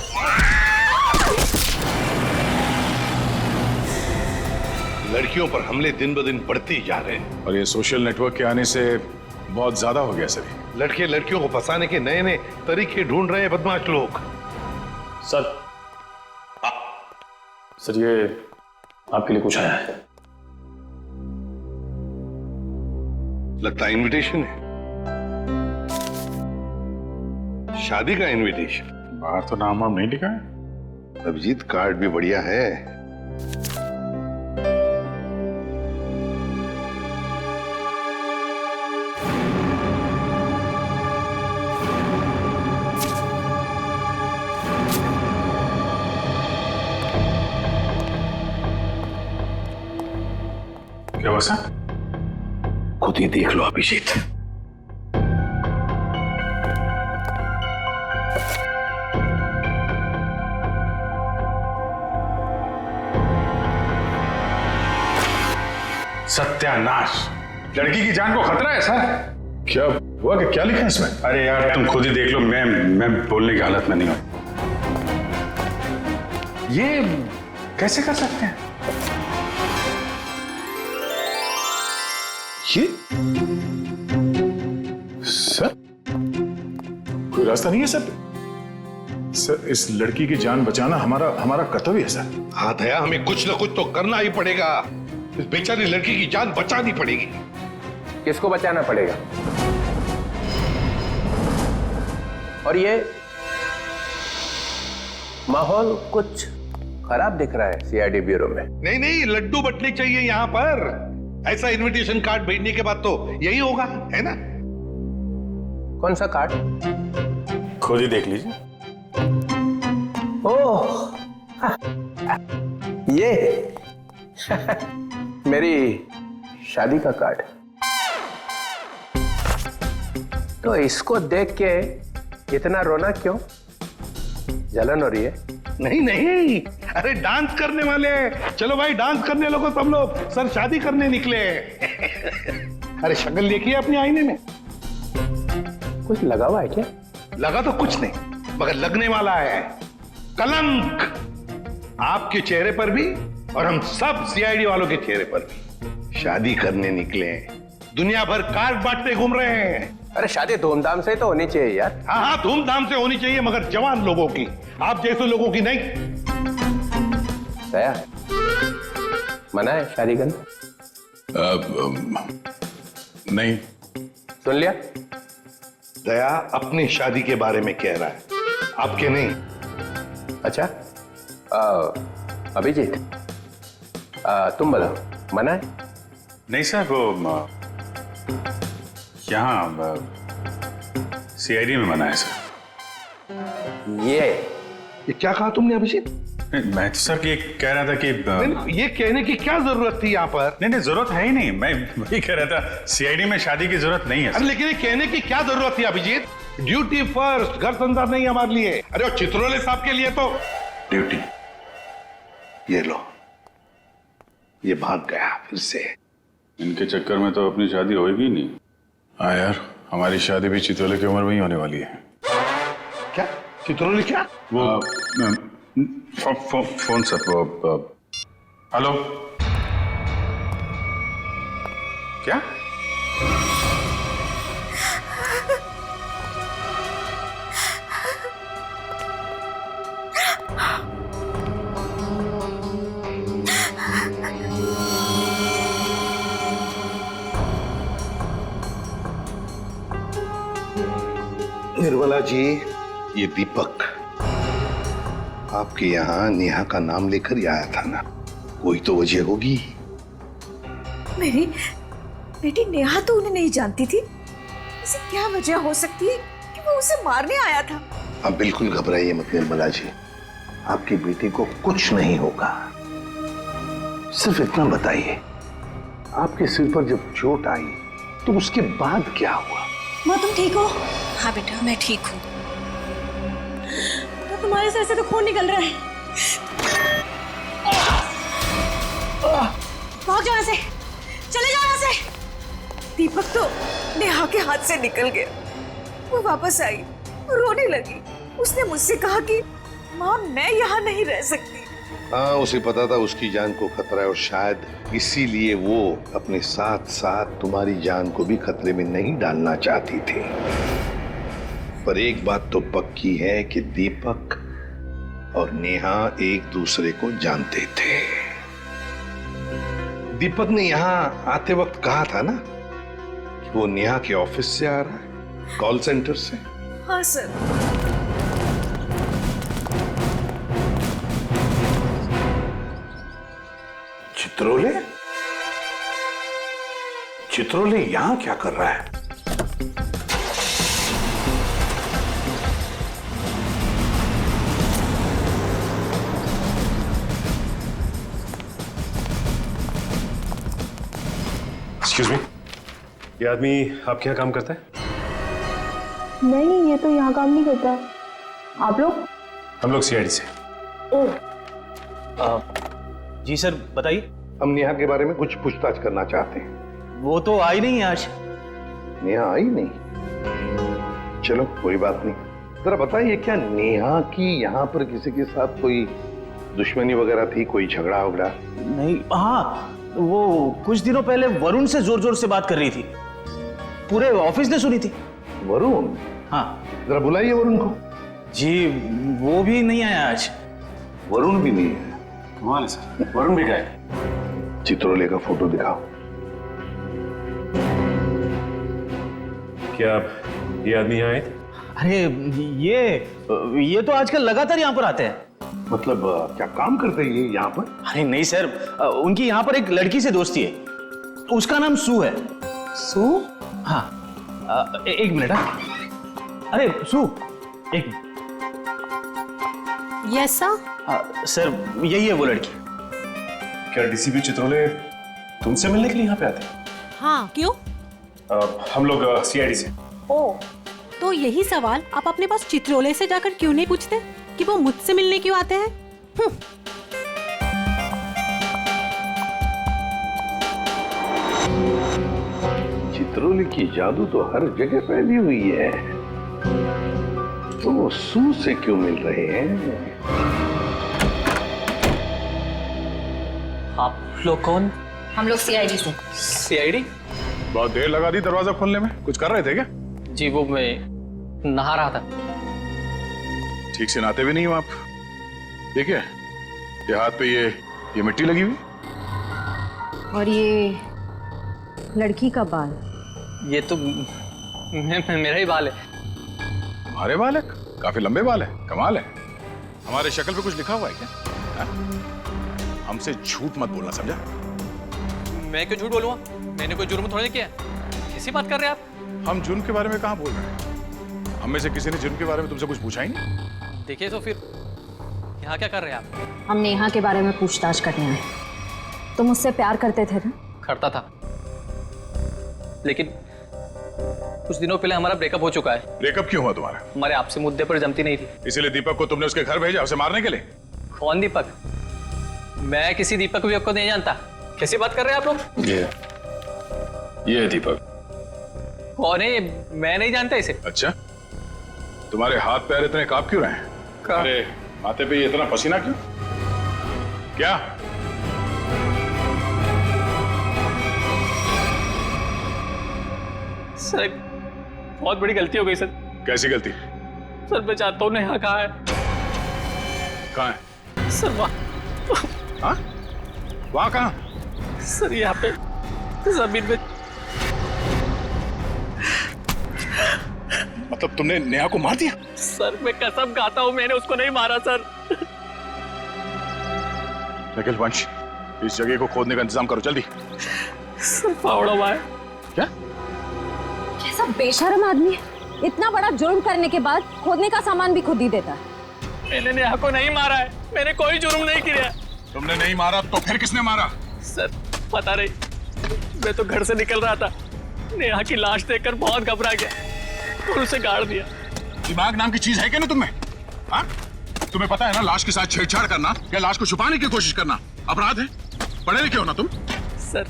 लड़कियों पर हमले दिन ब दिन बढ़ते ही जा रहे हैं और ये सोशल नेटवर्क के आने से बहुत ज्यादा हो गया सर। लड़के लड़कियों को फंसाने के नए नए तरीके ढूंढ रहे हैं बदमाश लोग। सर, सर ये आपके लिए कुछ आया है। लगता है इनविटेशन है, शादी का इनविटेशन। बाहर तो नाम वाम नहीं लिखा है। अभिजीत, कार्ड भी बढ़िया है। क्या वैसा? खुद ही देख लो अभिजीत। सत्यानाश, लड़की की जान को खतरा है सर। क्या हुआ कि क्या लिखा है इसमें? अरे यार तुम खुद ही देख लो, मैं बोलने की हालत में नहीं हूं। ये कैसे कर सकते हैं? ये सर, रास्ता नहीं है सर। सर इस लड़की की जान बचाना हमारा कर्तव्य है सर। हाँ दया, हमें कुछ ना कुछ तो करना ही पड़ेगा। इस बेचारी लड़की की जान बचानी पड़ेगी। किसको बचाना पड़ेगा? और ये माहौल कुछ खराब दिख रहा है सीआईडी ब्यूरो में। नहीं नहीं, लड्डू बटने चाहिए यहाँ पर। ऐसा इनविटेशन कार्ड भेजने के बाद तो यही होगा, है ना? कौन सा कार्ड? खुद ही देख लीजिए। ओह ये मेरी शादी का कार्ड। तो इसको देख के इतना रोना क्यों? जलन हो रही है? नहीं नहीं, अरे डांस करने वाले। चलो भाई डांस करने लगो सब लोग। सर शादी करने निकले। अरे शक्ल देखिए अपने आईने में। कुछ लगा हुआ है क्या? लगा तो कुछ नहीं, मगर लगने वाला है कलंक आपके चेहरे पर भी और हम सब सीआईडी वालों के चेहरे पर भी। शादी करने निकले हैं, दुनिया भर कार्ड बांटते घूम रहे हैं। अरे शादी धूमधाम से तो होनी चाहिए यार। हाँ हाँ, धूमधाम से होनी चाहिए, मगर जवान लोगों की, आप जैसे लोगों की नहीं। दया, मना है शादी करना? नहीं। सुन लिया? दया अपनी शादी के बारे में कह रहा है, आपके नहीं। अच्छा, अभिजीत तुम बताओ, मना है? नहीं सर, वो यहाँ सीआईडी में मना है सर। ये क्या कहा तुमने अभिजीत? मैं तो सर ये कह रहा था कि ये कहने की क्या जरूरत थी यहाँ पर? नहीं जरूरत है ही नहीं। मैं वही कह रहा था, सीआईडी में शादी की जरूरत नहीं है। अरे लेकिन ये कहने की क्या जरूरत थी अभिजीत? ड्यूटी फर्स्ट, घर संसार नहीं हमारे लिए। अरे और चित्रोले साहब के लिए तो ड्यूटी। ये लो, ये भाग गया फिर से। इनके चक्कर में तो अपनी शादी होगी नहीं। हाँ यार, हमारी शादी भी चित्रोले की उम्र में ही होने वाली है। क्या चित्रोले? क्या वो फोन सर, वो हेलो, क्या? निर्मला जी, ये दीपक आपके यहाँ नेहा का नाम लेकर ही आया था ना? कोई तो वजह होगी। मेरी बेटी नेहा तो उन्हें नहीं जानती थी। ऐसी क्या वजह हो सकती है कि वो उसे मारने आया था? आप बिल्कुल घबराइए मत निर्मला जी, आपकी बेटी को कुछ नहीं होगा। सिर्फ इतना बताइए, आपके सिर पर जब चोट आई तो उसके बाद क्या हुआ? माँ तुम ठीक हो? हाँ बेटा, मैं ठीक हूँ। तो तुम्हारे सर से तो खून निकल रहा है। भाग जाओ यहाँ से, चले जाओ यहाँ से। दीपक तो नेहा के हाथ से निकल गया। वो वापस आई, रोने लगी। उसने मुझसे कहा कि माँ मैं यहाँ नहीं रह सकती। हाँ, उसे पता था उसकी जान को खतरा है और शायद इसीलिए वो अपने साथ साथ तुम्हारी जान को भी खतरे में नहीं डालना चाहती थी। पर एक बात तो पक्की है कि दीपक और नेहा एक दूसरे को जानते थे। दीपक ने यहाँ आते वक्त कहा था ना कि वो नेहा के ऑफिस से आ रहा है, कॉल सेंटर से। हाँ सर। चित्रोले? चित्रोले यहां क्या कर रहा है? एक्सक्यूज मी, ये आदमी आपके यहाँ काम करता है? नहीं, ये तो यहाँ काम नहीं करता। आप लोग? हम लोग सीआईडी से। जी सर, बताइए। हम नेहा के बारे में कुछ पूछताछ करना चाहते हैं। वो तो आई नहीं है आज। नेहा आई नहीं? चलो कोई बात नहीं। जरा बताइए, क्या नेहा की यहाँ पर किसी के साथ कोई दुश्मनी वगैरह थी, कोई झगड़ा वगड़ा? नहीं, हाँ वो कुछ दिनों पहले वरुण से जोर जोर से बात कर रही थी, पूरे ऑफिस ने सुनी थी। वरुण? हाँ जरा बुलाइए वरुण को। जी वो भी नहीं आया आज। वरुण भी नहीं है? कमाल है सर, वरुण भी गए। चित्रोले का फोटो दिखाओ। क्या ये आदमी यहाँ आए थे? अरे ये तो आजकल लगातार यहाँ पर आते हैं। मतलब क्या काम करते हैं ये यहाँ पर? अरे नहीं सर, उनकी यहाँ पर एक लड़की से दोस्ती है, उसका नाम सू है। सू? हाँ एक मिनट। अरे सू एक मिनट। यस सर यही है वो लड़की। क्या डीसीपी चित्रोले तुमसे मिलने के लिए यहाँ पे आते हैं? हाँ क्यों? हम लोग सीआईडी से। ओ तो यही सवाल आप अपने पास चित्रोले से जाकर क्यों नहीं पूछते कि वो मुझसे मिलने क्यों आते हैं? चित्रोले की जादू तो हर जगह फैली हुई है, तो वो सू से क्यों मिल रहे हैं? आप लोग कौन? हम लोग सीआईडी से। सीआईडी? बहुत देर लगा दी दरवाजा खोलने में, कुछ कर रहे थे क्या? जी वो मैं नहा रहा था। ठीक से नहाते भी नहीं हो आप। देखिए ये हाथ पे ये मिट्टी लगी हुई। और ये लड़की का बाल? ये तो मेरा ही बाल है। तुम्हारे बाल है? काफी लंबे बाल है, कमाल है। हमारे शक्ल पे कुछ लिखा हुआ है क्या? हा? हमसे झूठ मत बोलना, समझा? मैं क्यों झूठ बोलूंगा? मैंने कोई जुर्म थोड़ी किया है। कैसी बात कर रहे हैं आप? हम जुर्म के बारे में कहाँ बोल रहे हैं? हम में से किसी ने जुर्म के बारे में तुमसे कुछ पूछा ही नहीं। देखिए तो फिर यहाँ क्या कर रहे हैं आप? हम नेहा के बारे में पूछताछ करने आए। तुम मुझसे प्यार करते थे ना? करता था, लेकिन कुछ दिनों पहले हमारा ब्रेकअप हो चुका है। ब्रेकअप क्यों हुआ तुम्हारा? हमारे आपसे मुद्दे पर जमती नहीं थी, इसीलिए दीपक को तुमने उसके घर भेजा उसे मारने के लिए। कौन दीपक? मैं किसी दीपक विपक को नहीं जानता। कैसी बात कर रहे हैं आप लोग? ये है दीपक। कौन है? मैं नहीं जानता इसे। अच्छा, तुम्हारे हाथ पैर इतने कांप क्यों रहे हैं? अरे माथे पे ये इतना पसीना क्यों? क्या? सर बहुत बड़ी गलती हो गई सर। कैसी गलती? सर मैं चाहता हूँ नेहा कहाँ है? कहाँ है? सर वहाँ। हाँ? वहाँ कहाँ? सर यहाँ पे जमीन में। मतलब तुमने नेहा को मार दिया? सर मैं कसम खाता हूँ मैंने उसको नहीं मारा सर। निखिल वंश, इस जगह को खोदने का इंतजाम करो जल्दी। सर फावड़ा हुआ है। क्या? कैसा बेशर्म आदमी है, इतना बड़ा जुर्म करने के बाद खोदने का सामान भी खुद ही देता है। मैंने नेहा को नहीं मारा है, मैंने कोई जुर्म नहीं किया। तुमने नहीं मारा तो फिर किसने मारा? सर पता नहीं, मैं तो घर से निकल रहा था, नेहा की लाश देखकर बहुत घबरा गया और उसे गाड़ दिया। दिमाग नाम की चीज है क्या ना तुम्हें? हाँ? तुम्हें पता है ना लाश के साथ छेड़छाड़ करना या लाश को छुपाने की कोशिश करना अपराध है। पढ़े लिखे हो ना तुम? सर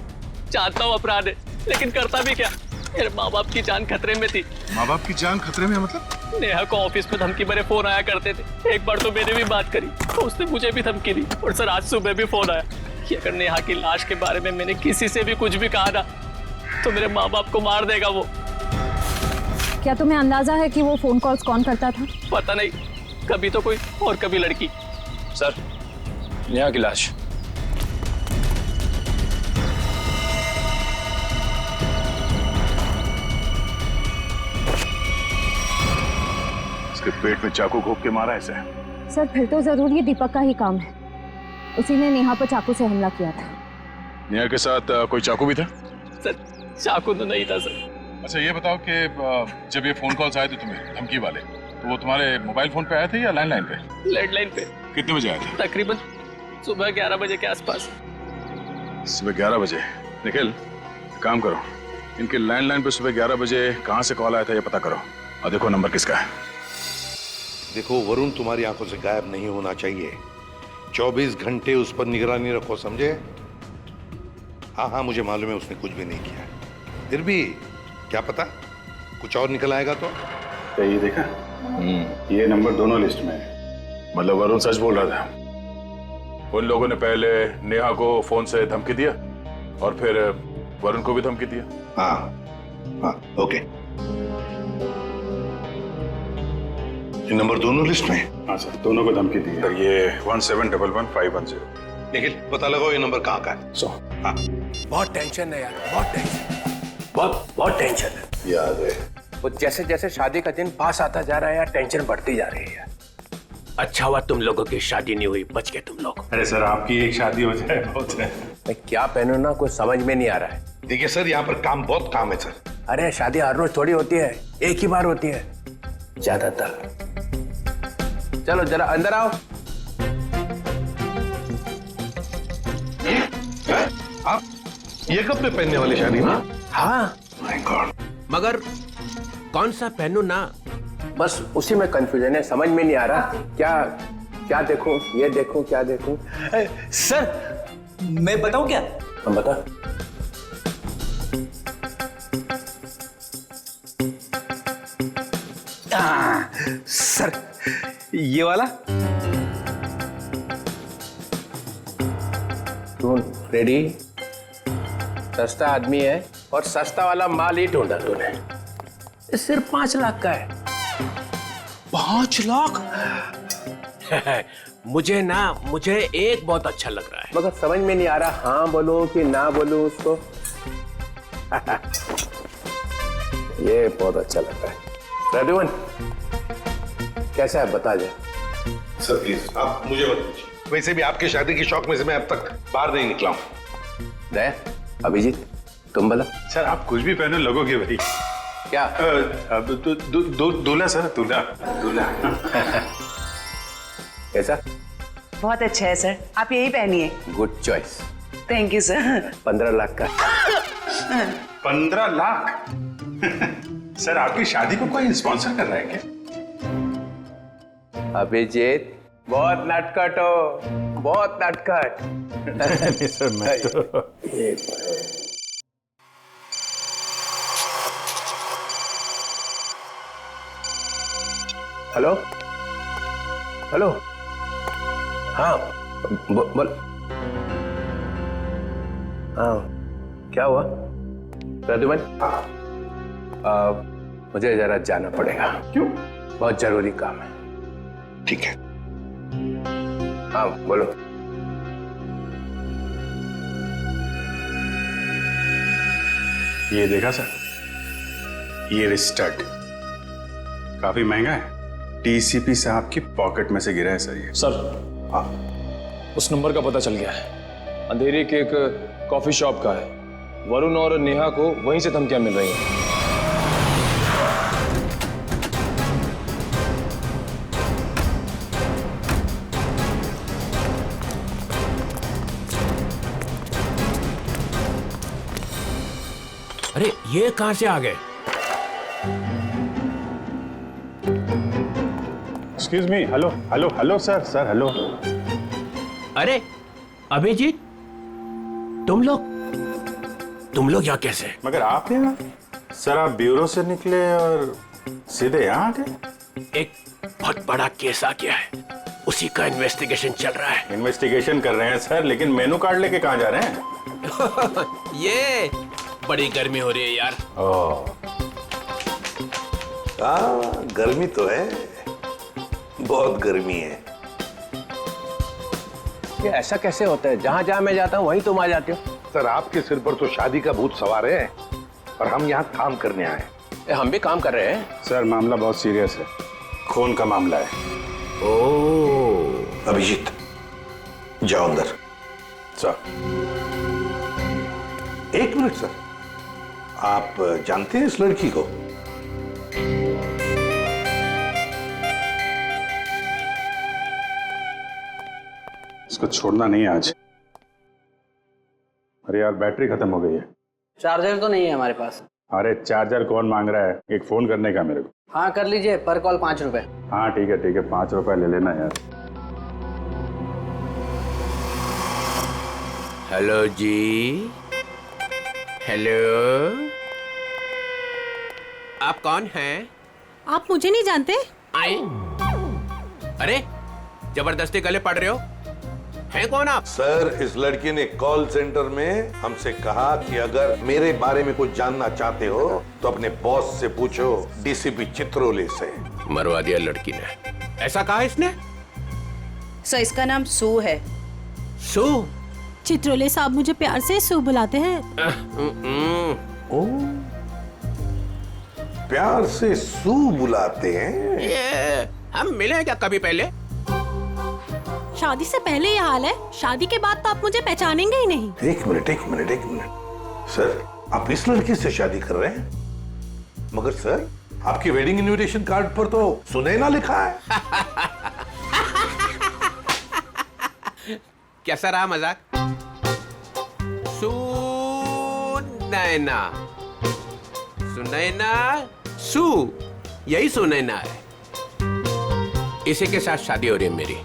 जानता हूँ अपराध है, लेकिन करता भी क्या? मेरे माँ बाप की जान खतरे में थी। माँ बाप की जान खतरे में मतलब? नेहा को ऑफिस में धमकी भरे फोन आया करते थे। एक बार तो मैंने भी बात करी तो उसने मुझे भी धमकी दी, और सर आज सुबह भी फोन आया कि अगर नेहा की लाश के बारे में मैंने किसी से भी कुछ भी कहा ना तो मेरे माँ बाप को मार देगा वो। क्या तुम्हें अंदाजा है कि वो फोन कॉल्स कौन करता था? पता नहीं, कभी तो कोई और कभी लड़की। सर नेहा की लाश। इसके पेट में चाकू घोंप के मारा ऐसे? सर फिर तो जरूर ये दीपक का ही काम है, उसी ने नेहा पर चाकू से हमला किया था। नेहा के साथ कोई चाकू भी था? सर चाकू तो नहीं था सर। अच्छा ये बताओ कि जब ये फोन कॉल्स आए थे तुम्हें धमकी वाले, तो वो तुम्हारे मोबाइल फोन पे आए थे या लैंडलाइन पे? लैंडलाइन पे। कितने बजे आए थे? तकरीबन सुबह 11 बजे के आसपास। सुबह 11 बजे? निखिल काम करो, इनके लैंडलाइन पे सुबह 11 बजे कहाँ से कॉल आया था ये पता करो और देखो नंबर किसका है। देखो वरुण तुम्हारी आंखों से गायब नहीं होना चाहिए। 24 घंटे उस पर निगरानी रखो, समझे? हाँ हाँ मुझे मालूम है उसने कुछ भी नहीं किया, फिर भी क्या पता कुछ और निकल आएगा तो। क्या ये देखा? ये नंबर दोनों लिस्ट में है। मतलब वरुण सच बोल रहा था। उन लोगों ने पहले नेहा को फोन से धमकी दिया और फिर वरुण को भी धमकी दिया। हाँ हाँ ओके। ये नंबर दोनों लिस्ट में? हाँ सर, दोनों को धमकी दी है। ये 17111510। लेकिन पता लगाओ ये नंबर कहाँ का है। हाँ। बहुत टेंशन है यार, बहुत टेंशन, बहुत टेंशन है। याद है वो जैसे जैसे शादी का दिन पास आता जा रहा है यार, टेंशन बढ़ती जा रही है यार। अच्छा हुआ तुम लोगों की शादी नहीं हुई, बच गए तुम लोग। अरे सर, आपकी एक शादी हो जाए बहुत है। मैं क्या पहनूं ना, कुछ समझ में नहीं आ रहा है। देखिए सर, यहाँ पर काम है सर। अरे शादी हर रोज थोड़ी होती है, एक ही बार होती है ज्यादातर। चलो जरा अंदर आओ। आप ये कपड़े पहनने वाली शादी में? हाँ माय गॉड। मगर कौन सा पहनूं ना, बस उसी में कंफ्यूजन है, समझ में नहीं आ रहा क्या देखूं, ये देखूं, क्या देखूं। सर मैं बताऊं क्या? हम बता। सर ये वाला। तू रेडी? सस्ता आदमी है और सस्ता वाला माल ही ढूंढा तूने। ये सिर्फ 5 लाख का है। 5 लाख? मुझे एक बहुत अच्छा लग रहा है, मगर समझ में नहीं आ रहा हाँ बोलूं कि ना बोलूं उसको। ये बहुत अच्छा लग रहा है। प्रद्युमन कैसा है बता जा। सर प्लीज आप मुझे मत पूछिए, वैसे भी आपकी शादी की शौक में से मैं अब तक बाहर नहीं निकला हूँ। दया, अभिजीत तुम बोला। सर आप कुछ भी पहनो लगोगे भाई। क्या? दूल्हा सर, दूल्हा। कैसा? बहुत अच्छा है सर, आप यही पहनिए। Good choice. Thank you sir. 15 lakh का। 15 लाख? सर आपकी शादी को कोई स्पॉन्सर कर रहा है क्या? अभिजीत बहुत नटखट हो, बहुत नटखट। नहीं सर, मैं तो हेलो हेलो, हाँ बोल। हाँ क्या हुआ प्रद्युमन? मुझे जरा जाना पड़ेगा। क्यों? बहुत जरूरी काम है। ठीक है। हाँ बोलो। ये देखा सर, ये स्टड काफी महंगा है। टीसीपी साहब की पॉकेट में से गिरा है सर ये। सर उस नंबर का पता चल गया है। अंधेरी के एक कॉफी शॉप का है। वरुण और नेहा को वहीं से धमकियां मिल रही हैं। अरे ये कहां से आ गए? Excuse me. Hello sir hello. अरे अभिजीत, तुम लोग यहाँ कैसे? मगर आप यहाँ? सर आप ब्यूरो से निकले और सीधे यहाँ आ गए? एक बहुत बड़ा केस आ गया है, उसी का इन्वेस्टिगेशन चल रहा है। इन्वेस्टिगेशन कर रहे हैं सर, लेकिन मेनू कार्ड लेके कहाँ जा रहे हैं? ये बड़ी गर्मी हो रही है यार। गर्मी तो है, बहुत गर्मी है। ये ऐसा कैसे होता है? जहां जहां मैं जाता हूं वहीं तुम आ जाते हो। सर आपके सिर पर तो शादी का भूत सवार है और हम यहाँ काम करने आए। हम भी काम कर रहे हैं। सर मामला बहुत सीरियस है, खून का मामला है। ओह अभिजीत जाओ अंदर। सर 1 मिनट सर, आप जानते हैं इस लड़की को? इसको छोड़ना नहीं आज। अरे यार बैटरी खत्म हो गई है। चार्जर तो नहीं है हमारे पास। अरे चार्जर कौन मांग रहा है, एक फोन करने का मेरे को। हाँ कर लीजिए, पर कॉल 5 रुपए। हाँ ठीक है 5 रुपए ले लेना यार। हेलो जी, हेलो, आप कौन हैं? आप मुझे नहीं जानते? आए? अरे जबरदस्ती गले पड़ रहे हो, हैं कौन आप? सर इस लड़की ने कॉल सेंटर में हमसे कहा कि अगर मेरे बारे में कुछ जानना चाहते हो तो अपने बॉस से पूछो, डीसीपी चित्रोले से। मरवा दिया लड़की ने। ऐसा कहा इसने? सर इसका नाम सू है। सू? चित्रोले साहब मुझे प्यार से सू बुलाते हैं। ओ, प्यार से सू बुलाते हैं। ये हम मिले क्या कभी पहले? शादी से पहले ये हाल है, शादी के बाद तो आप मुझे पहचानेंगे ही नहीं। एक मिनट सर, आप इस लड़की से शादी कर रहे हैं? मगर सर, आपकी वेडिंग इनविटेशन कार्ड पर तो सुनैना लिखा है। कैसा रहा मजाक? सुनैना सू, यही सुनैना है। इसी के साथ शादी हो रही है मेरी।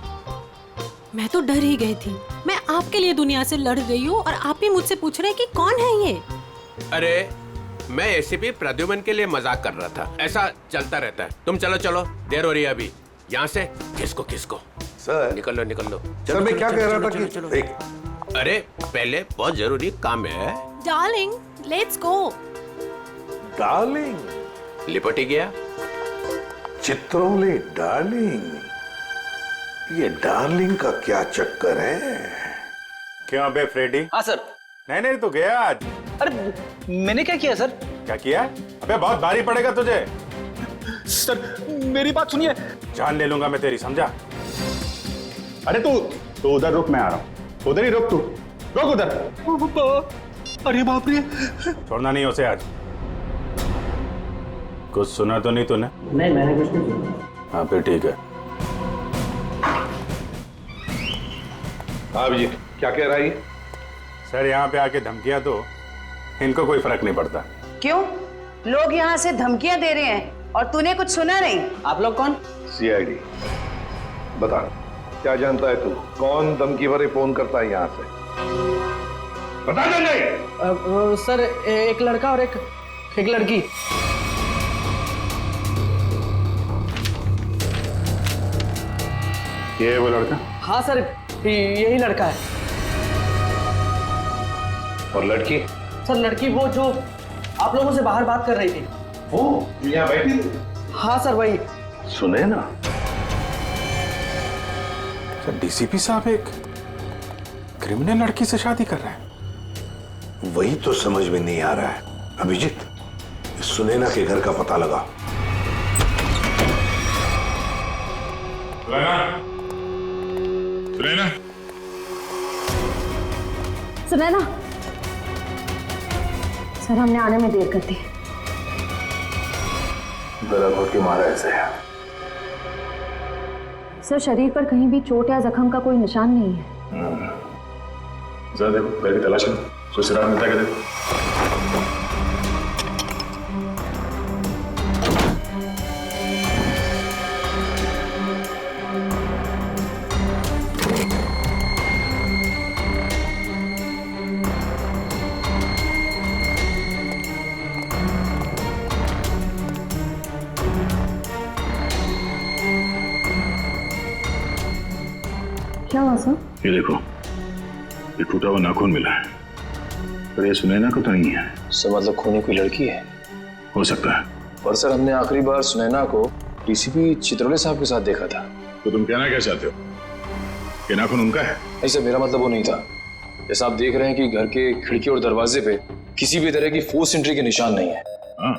मैं तो डर ही गई थी। मैं आपके लिए दुनिया से लड़ रही हूँ और आप ही मुझसे पूछ रहे हैं कि कौन है ये? अरे मैं एसीपी प्रद्युमन के लिए मजाक कर रहा था। ऐसा चलता रहता है। तुम चलो चलो, देर हो रही है अभी। यहाँ से किसको सर निकल लो। सर मैं क्या कह रहा था कि देख, अरे पहले बहुत जरूरी काम है। Darling, let's go. डार्लिंग? लिपट ही गया। चित्रोले डार्लिंग, ये डार्लिंग का क्या चक्कर है? क्यों अबे फ्रेडी? हाँ सर। नहीं तो गया आज। अरे मैंने क्या किया सर? क्या किया? अबे बहुत भारी पड़ेगा तुझे। सर मेरी बात सुनिए। जान ले लूंगा मैं तेरी, समझा? अरे तू उधर रुक, मैं आ रहा हूँ। उधर ही रुक, तू रुक उधर। अरे बाप रे, छोड़ना नहीं उसे आज। कुछ सुना तो नहीं तूने? नहीं, मैंने कुछ नहीं सुना। हाँ फिर ठीक है। हाँ जी, क्या कह रहा है? सर यहाँ पे आके धमकियां तो इनको कोई फर्क नहीं पड़ता। क्यों? लोग यहाँ से धमकियां दे रहे हैं और तूने कुछ सुना नहीं। आप लोग कौन? सीआईडी। बता, क्या जानता है तू? कौन धमकी भरे फोन करता है यहाँ से? बता नहीं। सर एक लड़का और एक लड़की। ये है वो लड़का? हाँ सर, यही लड़का है। और लड़की? सर लड़की वो जो आप लोगों से बाहर बात कर रही थी। वो यहाँ बैठी थी? हाँ सर वही। सुने ना? सर डीसीपी साहब एक क्रिमिनल लड़की से शादी कर रहे हैं। वही तो समझ में नहीं आ रहा है। अभिजीत, सुनैना के घर का पता लगा। सुनैना, सर हमने आने में देर कर दी। गला घोट के मारा ऐसे है। सर शरीर पर कहीं भी चोट या जख्म का कोई निशान नहीं है। जरा देखो, घर की तलाश करो, कोई सुराग मिलता है क्या? देखो। क्या हुआ सर? ये देखो, ये टूटा हुआ नाखून मिला है, पर ये सुनैना को तो नहीं है। सर मतलब खूनी कोई लड़की है? हो सकता है। पर सर हमने आखिरी बार सुनैना को डीसीपी चित्रोले साहब के साथ देखा था। तो तुम कहना क्या चाहते हो? ये नाखून उनका है? नहीं सर, मेरा मतलब वो नहीं था। जैसा आप देख रहे हैं कि घर के खिड़की और दरवाजे पे किसी भी तरह की फोर्स एंट्री के निशान नहीं है। हाँ,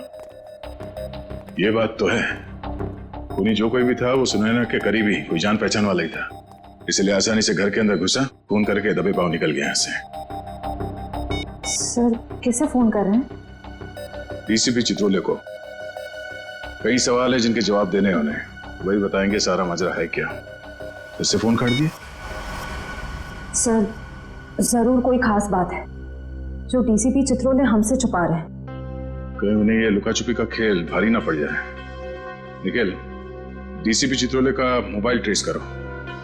ये बात तो है। खूनी जो कोई भी था वो सुनैना के करीबी कोई जान पहचान वाला ही था, इसलिए आसानी से घर के अंदर घुसा, फोन करके दबे पांव निकल गया यहाँ से। सर किसे फोन कर रहे हैं? डीसीपी चित्रोले को। कई सवाल है जिनके जवाब देने होने, वही बताएंगे सारा मजरा है क्या। इससे फोन काट दिए? सर जरूर कोई खास बात है जो डीसीपी चित्रोले हमसे छुपा रहे हैं। कहीं उन्हें ये लुका छुपी का खेल भारी ना पड़ जाए। निखिल, डीसीपी चित्रोले का मोबाइल ट्रेस करो,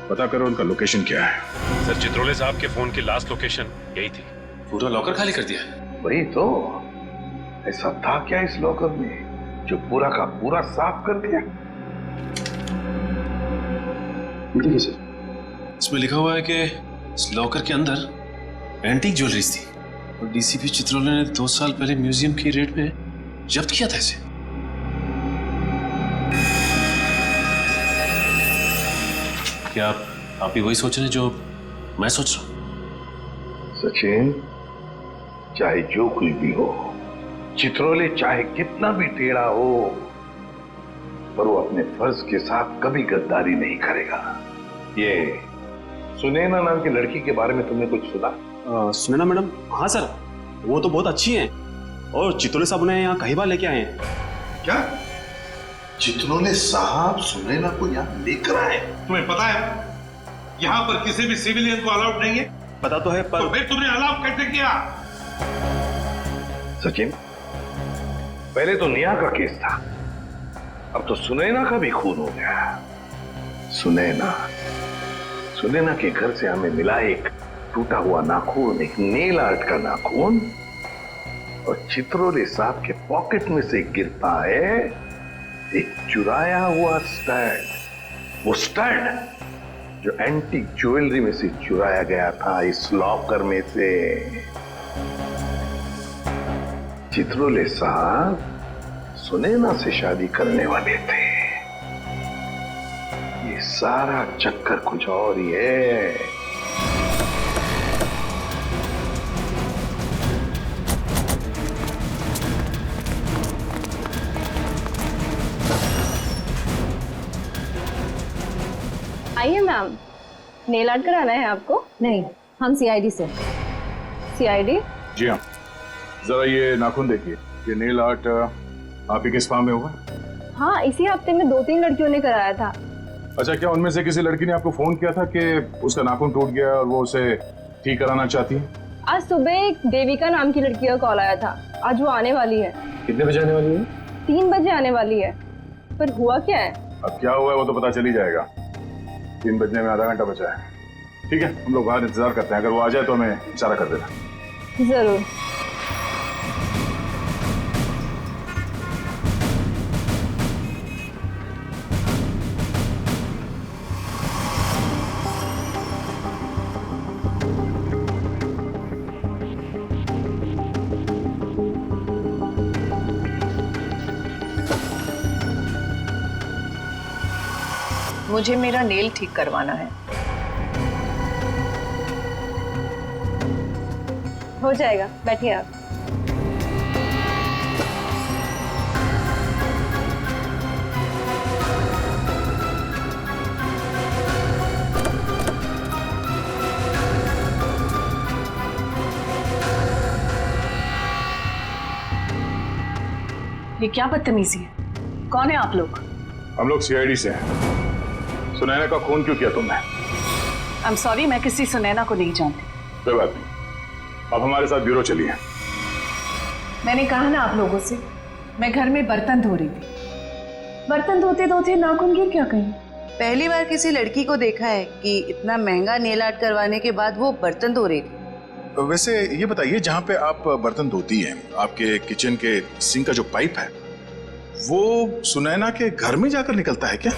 पता करो उनका लोकेशन क्या है। सर चित्रोले साहब के फोन की लास्ट लोकेशन यही थी। पूरा लॉकर खाली कर दिया? वही तो, ऐसा था क्या इस लॉकर में जो पूरा का पूरा साफ कर दिया? देखिए सर, इसमें लिखा हुआ है कि इस लॉकर के अंदर एंटीक ज्वेलरीज थी और डीसीपी चित्रोले ने 2 साल पहले म्यूजियम की रेट में जब्त किया था इसे। क्या आप भी वही सोच रहे हैं जो मैं सोच रहा हूँ? सचिन, चाहे जो कुछ भी हो, चित्रोले चाहे कितना भी टेढ़ा हो, पर वो अपने फर्ज के साथ कभी गद्दारी नहीं करेगा। ये सुनैना नाम की लड़की के बारे में तुमने कुछ सुना? सुनैना मैडम? हाँ सर, वो तो बहुत अच्छी हैं और चित्रोले साहब उन्हें यहाँ कई बार लेके आए हैं। क्या चित्रोले साहब सुनैना को यहाँ लेकर आए? तुम्हें पता है यहाँ पर किसी भी सिविलियन को अलाउड नहीं है? पता तो है, पर तो फिर तुमने अलाउ कैसे किया? सचिन, पहले तो नेहा का केस था, अब तो सुनैना का भी खून हो गया। सुनैना के घर से हमें मिला एक टूटा हुआ नाखून, एक नेल आर्ट का नाखून, और चित्रोले साहब के पॉकेट में से गिरता है एक चुराया हुआ स्टड। वो स्टड जो एंटीक ज्वेलरी में से चुराया गया था इस लॉकर में से। चित्रोले साहब सुनैना से शादी करने वाले थे। ये सारा चक्कर कुछ और ही है। आइए मैम, नेल आर्ट कराना है आपको? नहीं, हम सीआईडी से। सीआईडी? जी हाँ, जरा ये नाखून देखिए, ये नेल आर्ट आप ही के स्पा में होगा? हाँ, इसी हफ्ते में 2-3 लड़कियों ने कराया था। अच्छा, क्या उनमें से किसी लड़की ने आपको फोन किया था कि उसका नाखून टूट गया और वो उसे ठीक कराना चाहती है? आज सुबह एक देविका नाम की लड़की का कॉल आया था। आज वो आने वाली है। कितने बजे आने वाली है? 3 बजे आने वाली है। पर हुआ क्या है? अब क्या हुआ है वो तो पता चल ही जाएगा। 3 बजने में आधा घंटा बचा है। ठीक है, हम लोग बाहर इंतजार करते हैं, अगर वो आ जाए तो हमें इशारा कर देना। जरूर। मुझे मेरा नेल ठीक करवाना है। हो जाएगा, बैठिए आप। ये क्या बदतमीजी है? कौन है आप लोग? हम लोग सीआईडी से हैं। सुनैना का खून क्यों किया तुमने? आई एम सॉरी, मैं किसी सुनैना को नहीं जानती। कोई बात नहीं, अब हमारे साथ ब्यूरो चलिए। मैंने कहा ना आप लोगों से, मैं घर में बर्तन धो रही थी। बर्तन धोते धोते नाखून गिर क्या कहीं? पहली बार किसी लड़की को देखा है कि इतना महंगा नेल आर्ट करवाने के बाद वो बर्तन धो रही थी। वैसे ये बताइए, जहाँ पे आप बर्तन धोती हैं, आपके किचन के सिंक का जो पाइप है वो सुनैना के घर में जाकर निकलता है क्या?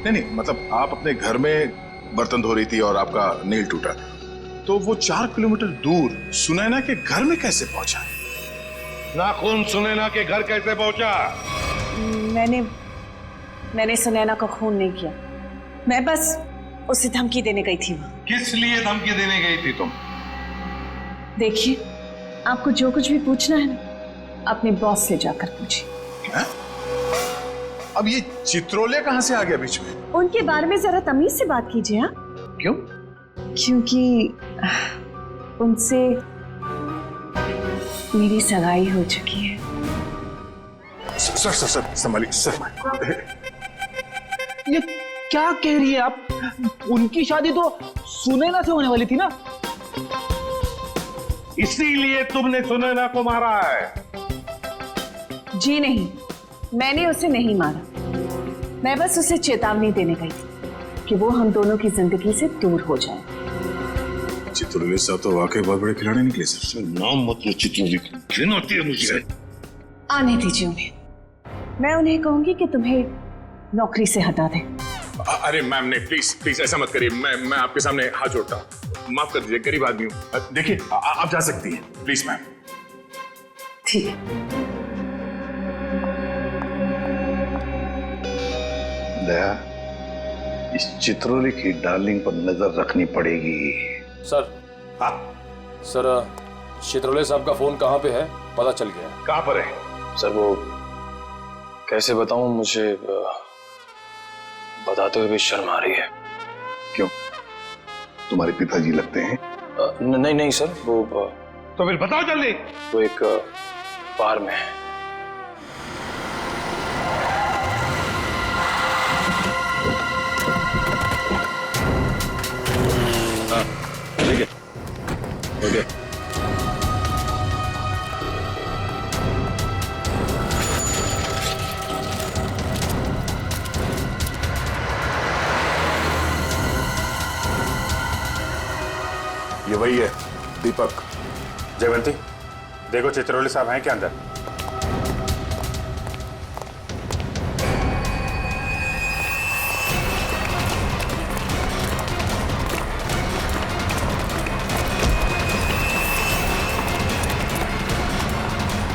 नहीं, मतलब आप अपने घर में बर्तन धो रही थी और आपका नेल टूटा, तो वो 4 किलोमीटर दूर सुनैना के घर में कैसे पहुंचा? नाखून सुनैना के घर कैसे पहुंचा? मैंने सुनैना का खून नहीं किया। मैं बस उसे धमकी देने गई थी। किस लिए धमकी देने गई थी तुम? देखिए, आपको जो कुछ भी पूछना है ना, अपने बॉस से जाकर पूछिए। अब ये चित्रोले कहां से आ गया बीच में? उनके बारे में जरा तमीज से बात कीजिए। हाँ, क्यों? क्योंकि उनसे मेरी सगाई हो चुकी है। सर संभालिए सर। ये क्या कह रही है आप? उनकी शादी तो सुनैना से होने वाली थी ना? इसीलिए तुमने सुनैना को मारा है? जी नहीं, मैंने उसे नहीं मारा। मैं बस उसे चेतावनी देने गई थी कि वो हम दोनों की जिंदगी से दूर हो जाए। चित्रोले साहब तो वाकई बहुत बड़े खिलाड़ी निकले सर। नाम मत लो चित्रोले, घिन होती है मुझे। आने दीजिए उन्हें। मैं उन्हें कहूंगी कि तुम्हें नौकरी से हटा दें। अरे मैम ने प्लीज ऐसा मत करिए। मैं आपके सामने हाथ जोड़ता हूँ, माफ कर दीजिए, गरीब आदमी हूँ। देखिए आप जा सकती हैं, प्लीज मैम। ठीक है। दया, इस इस चित्रोले की डार्लिंग पर नजर रखनी पड़ेगी। सर सर चित्रोले साहब का फोन कहाँ पे है पता चल गया। कहाँ पर है? सर वो कैसे बताऊं, मुझे बताते हुए भी शर्म आ रही है। क्यों, तुम्हारे पिताजी लगते हैं? नहीं नहीं सर, वो तो फिर बताओ जल्दी। वो एक बार में है। ठीक है, ओके। ये वही है दीपक। जयवंती, देखो चित्रोले साहब हैं क्या अंदर?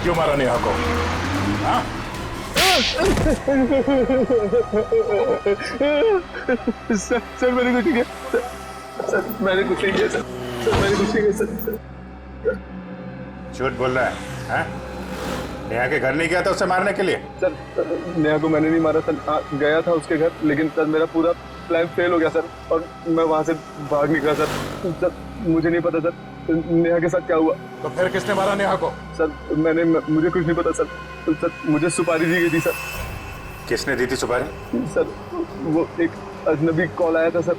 क्यों मारा नेहा को? हाँ? सर मैंने कुछ नहीं किया। सर मैंने कुछ नहीं किया। सर मैंने कुछ नहीं किया। सर झूठ बोल रहा है, हाँ? नेहा के घर नहीं गया था उसे मारने के लिए? सर नेहा को मैंने नहीं मारा सर। गया था उसके घर, लेकिन सर मेरा पूरा प्लान फेल हो गया सर, और मैं वहां से भाग निकला सर। सर मुझे नहीं पता सर नेहा के साथ क्या हुआ। तो फिर किसने मारा नेहा को? सर मुझे कुछ नहीं पता सर। सर मुझे सुपारी दी गई थी सर। किसने दी थी सुपारी? सर वो एक अजनबी कॉल आया था सर,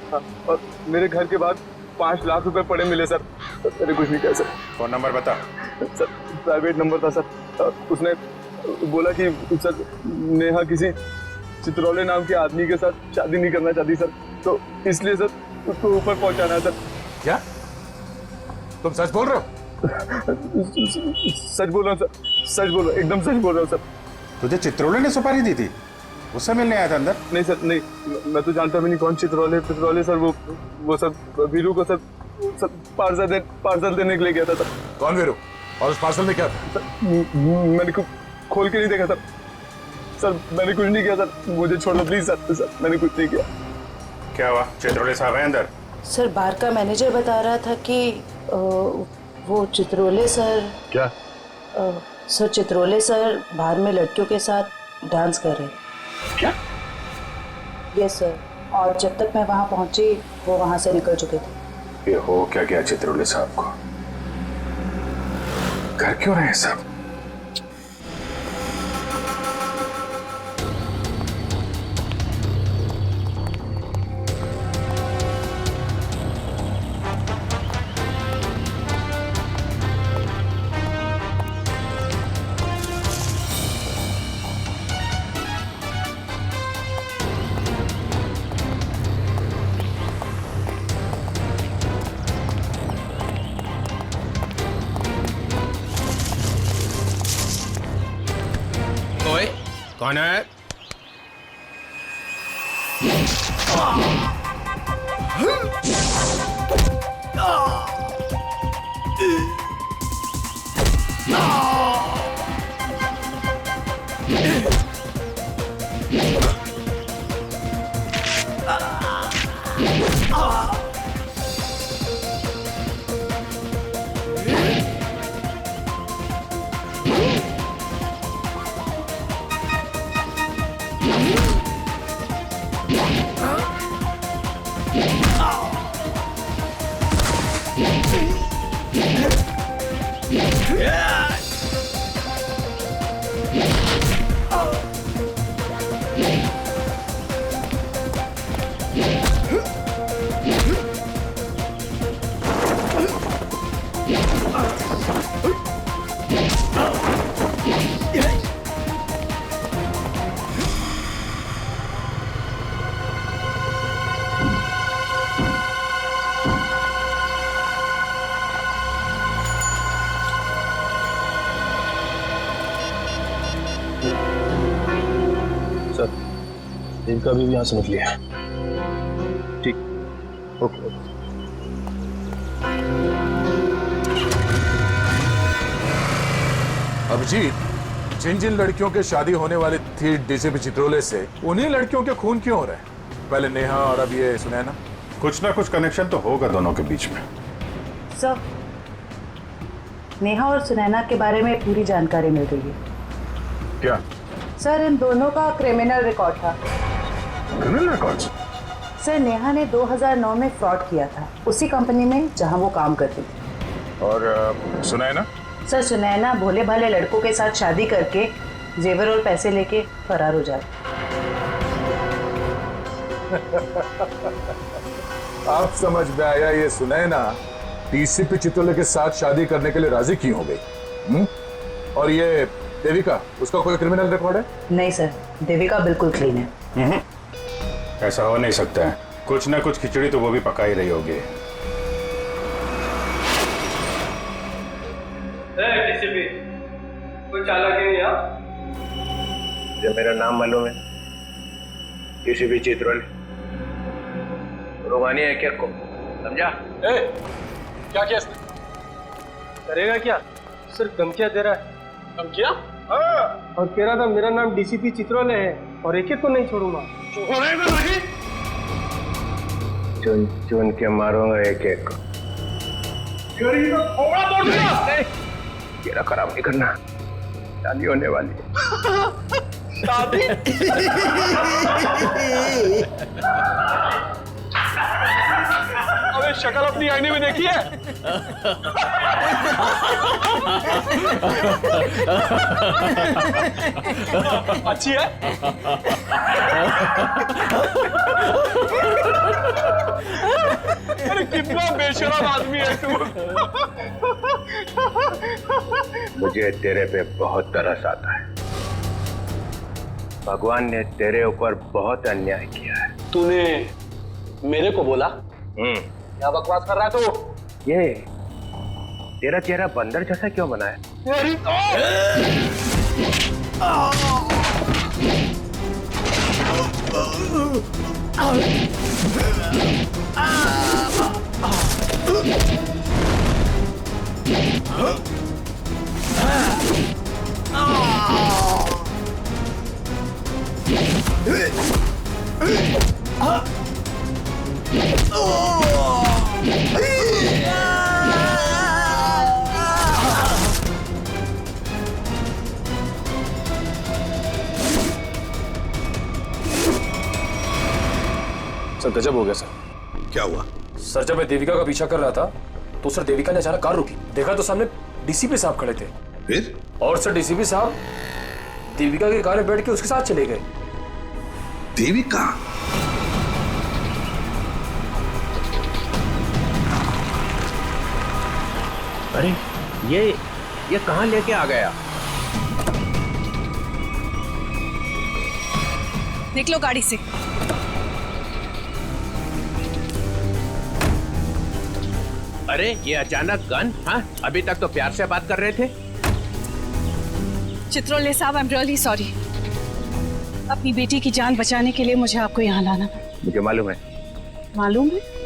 और मेरे घर के बाहर 5 लाख रुपए पड़े मिले सर। मैंने कुछ नहीं किया सर। फोन नंबर बता। सर प्राइवेट नंबर था सर। उसने बोला कि सर नेहा किसी चित्रोले नाम के आदमी के साथ शादी नहीं करना चाहती सर, तो इसलिए सर उसको ऊपर पहुंचाना है सर। क्या तुम सच बोल रहे हो? सच बोल रहा हूँ सर, सच बोल रहा हूँ, एकदम सच बोल रहा हूँ सर। तुझे चित्रोले ने सुपारी दी थी? उससे मिलने आया था अंदर? नहीं सर, नहीं, मैं तो जानता भी नहीं कौन चित्रोले सर। वो सर वीरू को सर पार्सल देने के लिए गया था सर। कौन वीरू? और उस पार्सल में क्या था? सर मैंने खोल के नहीं देखा सर। सर मैंने कुछ नहीं किया सर, मुझे छोड़ दो प्लीज सर। सर मैंने कुछ नहीं किया। क्या हुआ? चित्रोले साहब हैं अंदर? सर बार का मैनेजर बता रहा था कि वो चित्रोले सर। क्या? सर चित्रोले सर बाहर में लड़कियों के साथ डांस कर रहे। क्या? यस सर, और जब तक मैं वहां पहुंची वो वहां से निकल चुके थे। ये हो क्या गया चित्रोले साहब को? घर क्यों रहे सब? कौन है? इनका भी यहाँ से निकल लिया। ठीक, ओके। अभिजीत, जिन जिन लड़कियों के शादी होने वाली थी डीसीपी चित्रोले से, उन्हीं लड़कियों के खून क्यों हो रहे हैं? पहले नेहा और अब ये सुनैना। कुछ ना कुछ कनेक्शन तो होगा दोनों के बीच में। सर, नेहा और सुनैना के बारे में पूरी जानकारी मिल गई है। क्या? सर, इन दोनों का क्रिमिनल रिकॉर्ड था। Criminal records? सर, नेहा ने 2009 में फ्रॉड किया था उसी कंपनी में जहां वो काम करती थी। और सुनैना? सर, सुनैना भोले भाले लड़कों के साथ शादी करके जेवर और पैसे लेके फरार हो जाती। आप समझ में आया, ये सुनैना डीसीपी चित्रोले के साथ शादी करने के लिए राजी क्यों हो गई? और ये देविका, उसका कोई क्रिमिनल रिकॉर्ड है? नहीं सर, देविका बिल्कुल क्लीन है। ऐसा हो नहीं सकता है, कुछ ना कुछ खिचड़ी तो वो भी पका ही रही होगी। कोई चालाक है यहाँ? जो मेरा नाम मालूम है, डीसीपी चित्रोले। रुमानी है क्या को? समझा? क्या किया इसने? करेगा क्या? सिर्फ धमकियां दे रहा है। धमकियां? हाँ। और कह रहा था मेरा नाम डीसीपी चित्रोले है और एक को नहीं छोड़ूंगा। छोड़ेगा नहीं? चुन चुन के मारूंगा एक एक को। तेरा खराब नहीं करना, शादी होने वाली है। शादी? अबे शक्ल अपनी आईने में देखी है? अच्छी है? अरे कितना बेशरम आदमी है तू। मुझे तेरे पे बहुत तरस आता है। भगवान ने तेरे ऊपर बहुत अन्याय किया है। तूने मेरे को बोला? क्या बकवास कर रहा है तू? ये तेरा चेहरा बंदर जैसा क्यों बना है? तेरी सर गजब हो गया सर। क्या हुआ? सर जब मैं देविका का पीछा कर रहा था तो सर देविका ने अचानक कार रोकी, देखा तो सामने डीसीपी साहब खड़े थे। फिर? और सर डीसीपी साहब देविका की कार में बैठ के उसके साथ चले गए। देविका? अरे ये कहां लेके आ गया? निकलो गाड़ी से। अरे ये अचानक गन? हाँ, अभी तक तो प्यार से बात कर रहे थे। चित्रोले साहब, आई एम रियली सॉरी। अपनी बेटी की जान बचाने के लिए मुझे आपको यहाँ लाना पड़ा। मुझे मालूम है। मालूम है?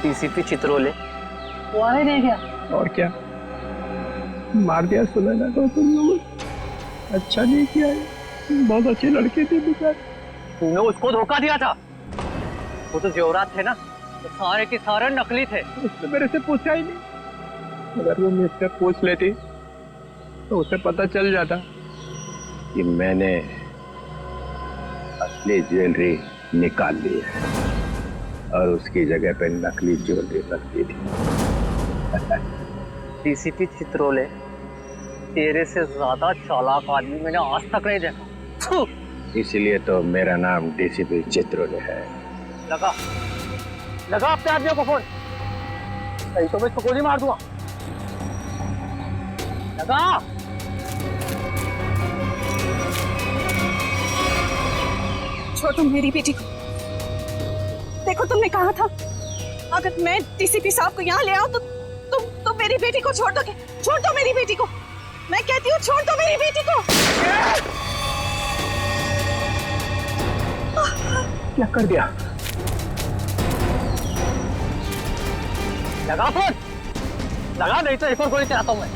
डीसीपी चित्रोले वो आने नहीं गया। और क्या, मार दिया सुनैना को तुम लोग। अच्छा नहीं किया, बहुत अच्छी लड़की थी बेचारी। तूने उसको धोखा दिया था। वो तो जेवरात थे ना, तो सारे के सारे नकली थे। उसने मेरे से पूछा ही नहीं। अगर वो मुझसे पूछ लेती तो उसे पता चल जाता कि मैंने असली ज्वेलरी निकाल ली है और उसकी जगह पे नकली ज्वेलरी रखती थी। डीसीपी चित्रोले, तेरे से ज्यादा चालाक आदमी मैंने आज तक नहीं देखा। इसलिए तो मेरा नाम डीसीपी चित्रोले है। लगा अपने आदमियों को फोन, नहीं तो मैं इसको गोली मार दूंगा। लगा। छोड़ तुम मेरी बेटी को। देखो तुमने कहा था अगर मैं डीसीपी साहब को यहाँ ले आऊं तो मेरी बेटी को छोड़ दो, छोड़ दो मेरी बेटी को, मैं कहती हूँ छोड़ दो मेरी बेटी को। क्या कर दिया? लगा फोन, लगा, नहीं तो एक और गोली चलाता हूं मैं।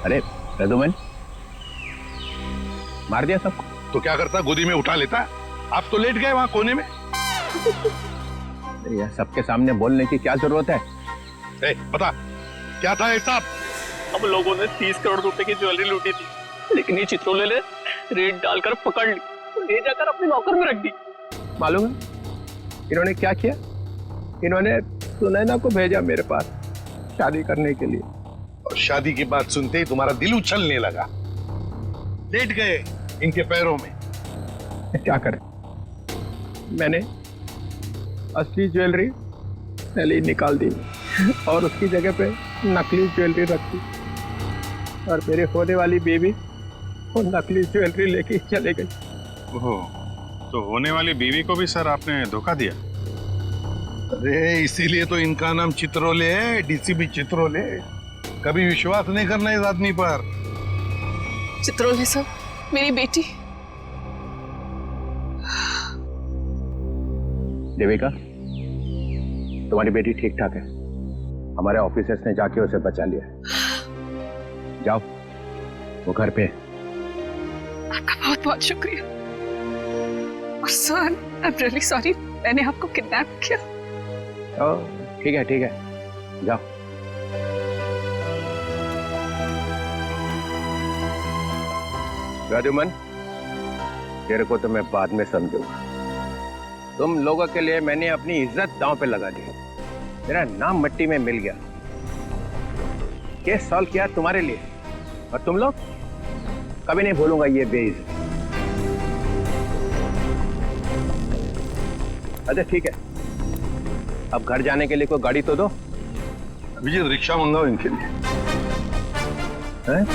अरे रघुवन, मार दिया सबको? तो क्या करता, गोदी में उठा लेता? आप तो लेट गए वहां कोने में। यार सबके सामने बोलने की क्या जरूरत है? पता क्या था हिसाब? हम लोगों ने 30 करोड़ रुपए की ज्वेलरी लूटी थी, लेकिन ये चित्रोले ने रेड डालकर पकड़ ली, ले जाकर अपने लॉकर में रख दी। मालूम है इन्होंने क्या किया? इन्होंने सुनैना को भेजा मेरे पास शादी करने के लिए, और शादी की बात सुनते ही तुम्हारा दिल उछलने लगा, लेट गए इनके पैरों में। क्या करें, मैंने असली ज्वेलरी पहले ही निकाल दी और उसकी जगह पे नकली ज्वेलरी रख दी, और मेरे होने वाली बेबी वो नकली ज्वेलरी लेके चले गई। ओह, तो होने वाली बीवी को भी सर आपने धोखा दिया? अरे इसीलिए तो इनका नाम चित्रोले है, डीसीपी चित्रोले। कभी विश्वास नहीं करना इस आदमी पर। चित्रोले साहब, मेरी बेटी। देविका, तुम्हारी बेटी ठीक ठाक है, हमारे ऑफिसर्स ने जाके उसे बचा लिया। जाओ, वो घर पे। आपका बहुत बहुत शुक्रिया। और sir, I am really sorry, मैंने आपको किडनैप किया। ठीक है ठीक है, जाओ। राजूमन, तेरे को तो मैं बाद में समझूंगा। तुम लोगों के लिए मैंने अपनी इज्जत दांव पे लगा दी, मेरा नाम मिट्टी में मिल गया। केस सॉल्व किया तुम्हारे लिए, और तुम लोग कभी नहीं भूलूंगा ये बेइज्जती। अच्छा ठीक है, अब घर जाने के लिए कोई गाड़ी तो दो। अभिजीत, रिक्शा मंगाओ इनके लिए। हैं?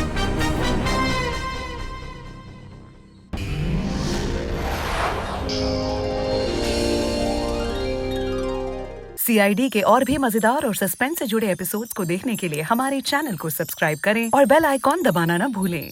CID के और भी मजेदार और सस्पेंस से जुड़े एपिसोड्स को देखने के लिए हमारे चैनल को सब्सक्राइब करें और बेल आइकॉन दबाना ना भूलें।